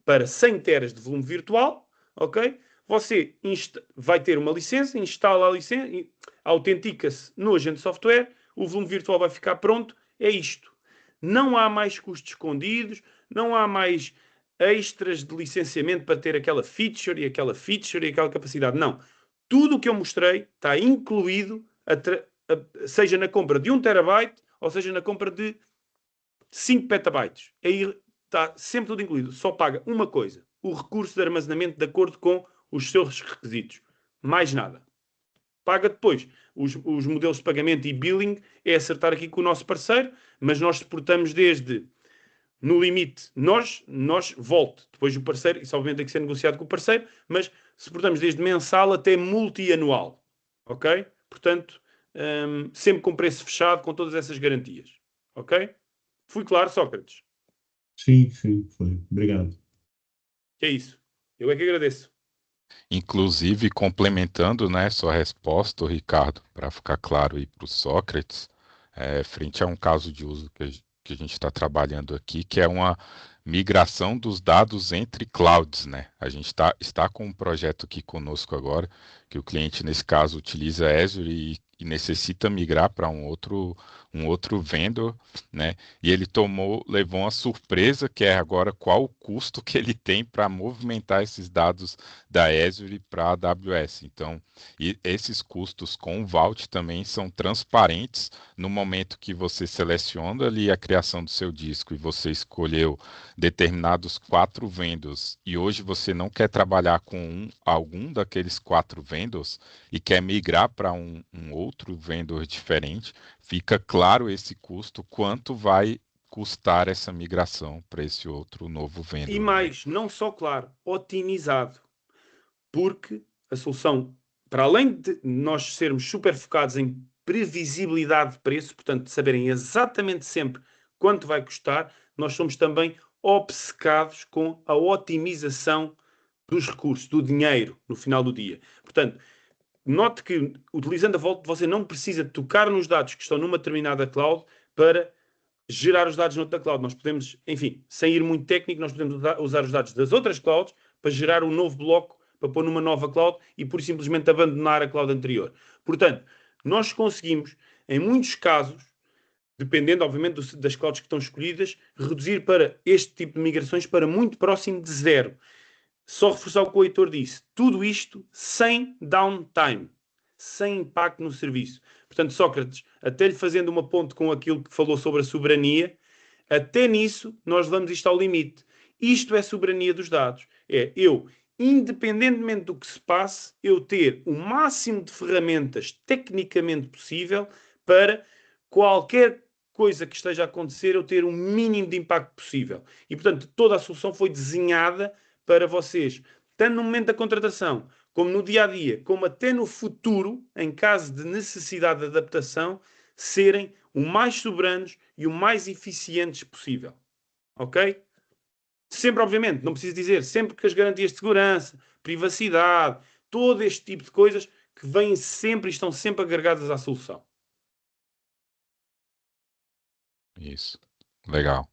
para 100 teras de volume virtual, ok? Você vai ter uma licença, instala a licença, autentica-se no agente de software, o volume virtual vai ficar pronto, é isto. Não há mais custos escondidos, não há mais extras de licenciamento para ter aquela feature e aquela feature e aquela capacidade. Não. Tudo o que eu mostrei está incluído, seja na compra de 1 terabyte ou seja na compra de 5 petabytes. Aí está sempre tudo incluído. Só paga uma coisa: o recurso de armazenamento de acordo com os seus requisitos. Mais nada. Paga depois. Os modelos de pagamento e billing é acertar aqui com o nosso parceiro, mas nós suportamos desde, no limite, nós volte. Depois o parceiro, isso obviamente tem que ser negociado com o parceiro, mas suportamos desde mensal até multi-anual. Ok? Portanto, sempre com preço fechado, com todas essas garantias. Ok? Fui claro, Sócrates? Sim, sim, foi. Obrigado. Que é isso. Eu é que agradeço. Inclusive, complementando, né, sua resposta, Ricardo, para ficar claro aí para o Sócrates, frente a um caso de uso que a gente está trabalhando aqui, que é uma migração dos dados entre clouds, né? A gente está com um projeto aqui conosco agora, que o cliente, nesse caso, utiliza Azure e necessita migrar para um outro vendor, né? E ele levou uma surpresa, que é agora qual o custo que ele tem para movimentar esses dados da Azure para a AWS. Então, e esses custos com o Vault também são transparentes no momento que você seleciona ali a criação do seu disco e você escolheu determinados 4 vendors e hoje você não quer trabalhar com algum daqueles 4 vendors e quer migrar para um outro vendor diferente, fica claro esse custo, quanto vai custar essa migração para esse outro novo E vendor, né? mais, não só, claro, otimizado. Porque a solução, para além de nós sermos super focados em previsibilidade de preço, portanto, de saberem exatamente sempre quanto vai custar, nós somos também obcecados com a otimização dos recursos, do dinheiro, no final do dia. Portanto, note que, utilizando a Vault, você não precisa tocar nos dados que estão numa determinada cloud para gerar os dados noutra cloud. Nós podemos, enfim, sem ir muito técnico, nós podemos usar os dados das outras clouds para gerar um novo bloco para pôr numa nova cloud e por simplesmente abandonar a cloud anterior. Portanto, nós conseguimos, em muitos casos, dependendo, obviamente, das clouds que estão escolhidas, reduzir para este tipo de migrações para muito próximo de zero. Só reforçar o que o Heitor disse. Tudo isto sem downtime, sem impacto no serviço. Portanto, Sócrates, até lhe fazendo uma ponte com aquilo que falou sobre a soberania, até nisso nós levamos isto ao limite. Isto é soberania dos dados. É eu, independentemente do que se passe, eu ter o máximo de ferramentas tecnicamente possível para qualquer coisa que esteja a acontecer, eu ter o mínimo de impacto possível. E, portanto, toda a solução foi desenhada para vocês, tanto no momento da contratação, como no dia a dia, como até no futuro, em caso de necessidade de adaptação, serem o mais soberanos e o mais eficientes possível. Ok? Sempre, obviamente, não preciso dizer, sempre que as garantias de segurança, privacidade, todo este tipo de coisas que vêm sempre e estão sempre agregadas à solução. Isso. Legal.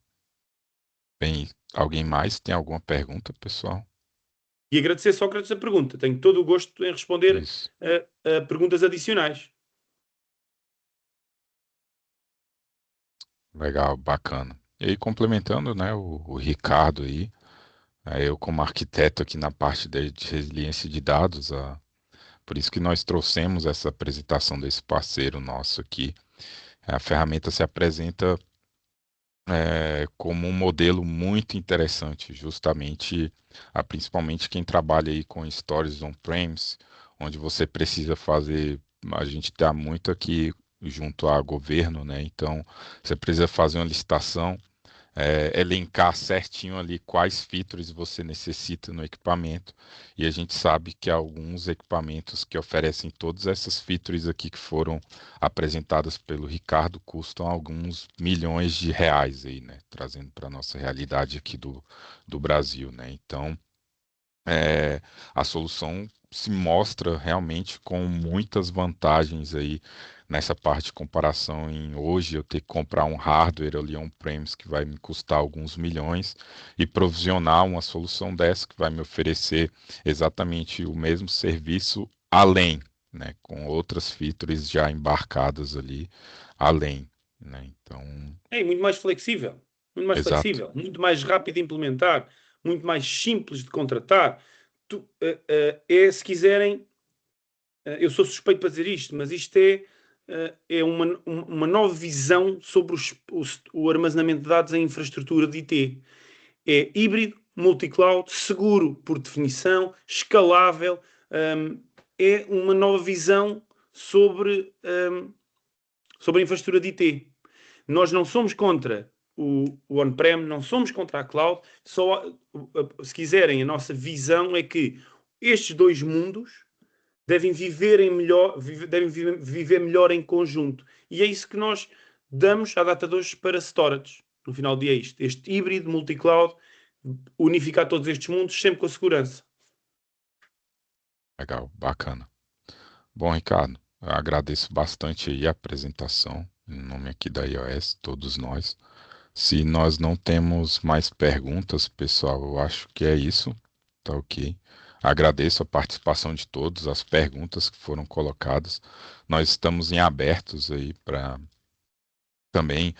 Bem, alguém mais tem alguma pergunta, pessoal? E agradecer Sócrates a pergunta. Tenho todo o gosto em responder Isso. a perguntas adicionais. Legal, bacana. E aí, complementando, né, o Ricardo aí, eu como arquiteto aqui na parte de resiliência de dados, por isso que nós trouxemos essa apresentação desse parceiro nosso aqui. A ferramenta se apresenta como um modelo muito interessante, justamente, principalmente quem trabalha aí com stories on-premise, onde você precisa fazer, a gente está muito aqui junto a governo, né? Então, você precisa fazer uma licitação, elencar certinho ali quais features você necessita no equipamento. E a gente sabe que há alguns equipamentos que oferecem todas essas features aqui que foram apresentadas pelo Ricardo custam alguns milhões de reais aí, né? Trazendo para a nossa realidade aqui do Brasil, né? Então, a solução se mostra realmente com muitas vantagens aí nessa parte de comparação em hoje eu ter que comprar um hardware ali on-premise que vai me custar alguns milhões e provisionar uma solução dessa que vai me oferecer exatamente o mesmo serviço além, né, com outras features já embarcadas ali além, né? Então, É muito mais flexível. Muito mais exato. flexível. Muito mais rápido de implementar. Muito mais simples de contratar. Se quiserem, eu sou suspeito para dizer isto, mas isto é uma nova visão sobre o armazenamento de dados em infraestrutura de IT. É híbrido, multi-cloud, seguro por definição, escalável. É uma nova visão sobre a infraestrutura de IT. Nós não somos contra o on-prem, não somos contra a cloud, só se quiserem, a nossa visão é que estes dois mundos devem viver melhor em conjunto. E é isso que nós damos à data de hoje para storage. No final do dia é isto. Este híbrido, multi-cloud, unificar todos estes mundos, sempre com a segurança. Legal, bacana. Bom, Ricardo, eu agradeço bastante aí a apresentação, em nome aqui da iOS, todos nós, Se nós não temos mais perguntas, pessoal, eu acho que é isso. Tá ok. Agradeço a participação de todos, as perguntas que foram colocadas. Nós estamos em abertos aí para também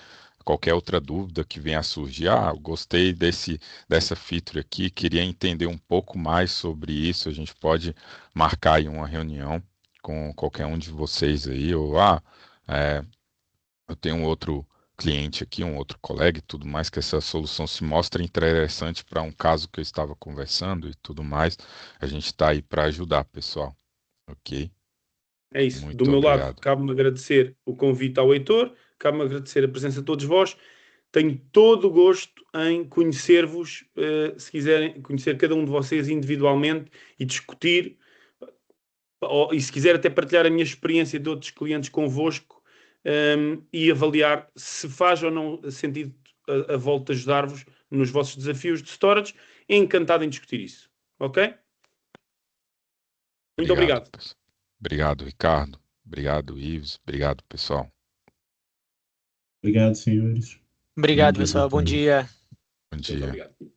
qualquer outra dúvida que venha a surgir. Ah, eu gostei dessa feature aqui, queria entender um pouco mais sobre isso. A gente pode marcar aí uma reunião com qualquer um de vocês aí, ou eu tenho um outro cliente aqui, um outro colega e tudo mais, que essa solução se mostra interessante para um caso que eu estava conversando e tudo mais. A gente está aí para ajudar, pessoal. Ok? É isso. Do Muito meu lado, obrigado. cabe-me agradecer o convite ao Heitor, cabe-me agradecer a presença de todos vós. Tenho todo o gosto em conhecer-vos, se quiserem conhecer cada um de vocês individualmente e discutir, e se quiser até partilhar a minha experiência de outros clientes convosco, e avaliar se faz ou não sentido a volta ajudar-vos nos vossos desafios de storage. Encantado em discutir isso. Ok? Muito Obrigado, obrigado. pessoal. Obrigado, Ricardo. Obrigado, Ives. Obrigado, pessoal. Obrigado, senhores. Bom Obrigado, dia para pessoal. Bom todos. dia. Bom Muito dia. obrigado.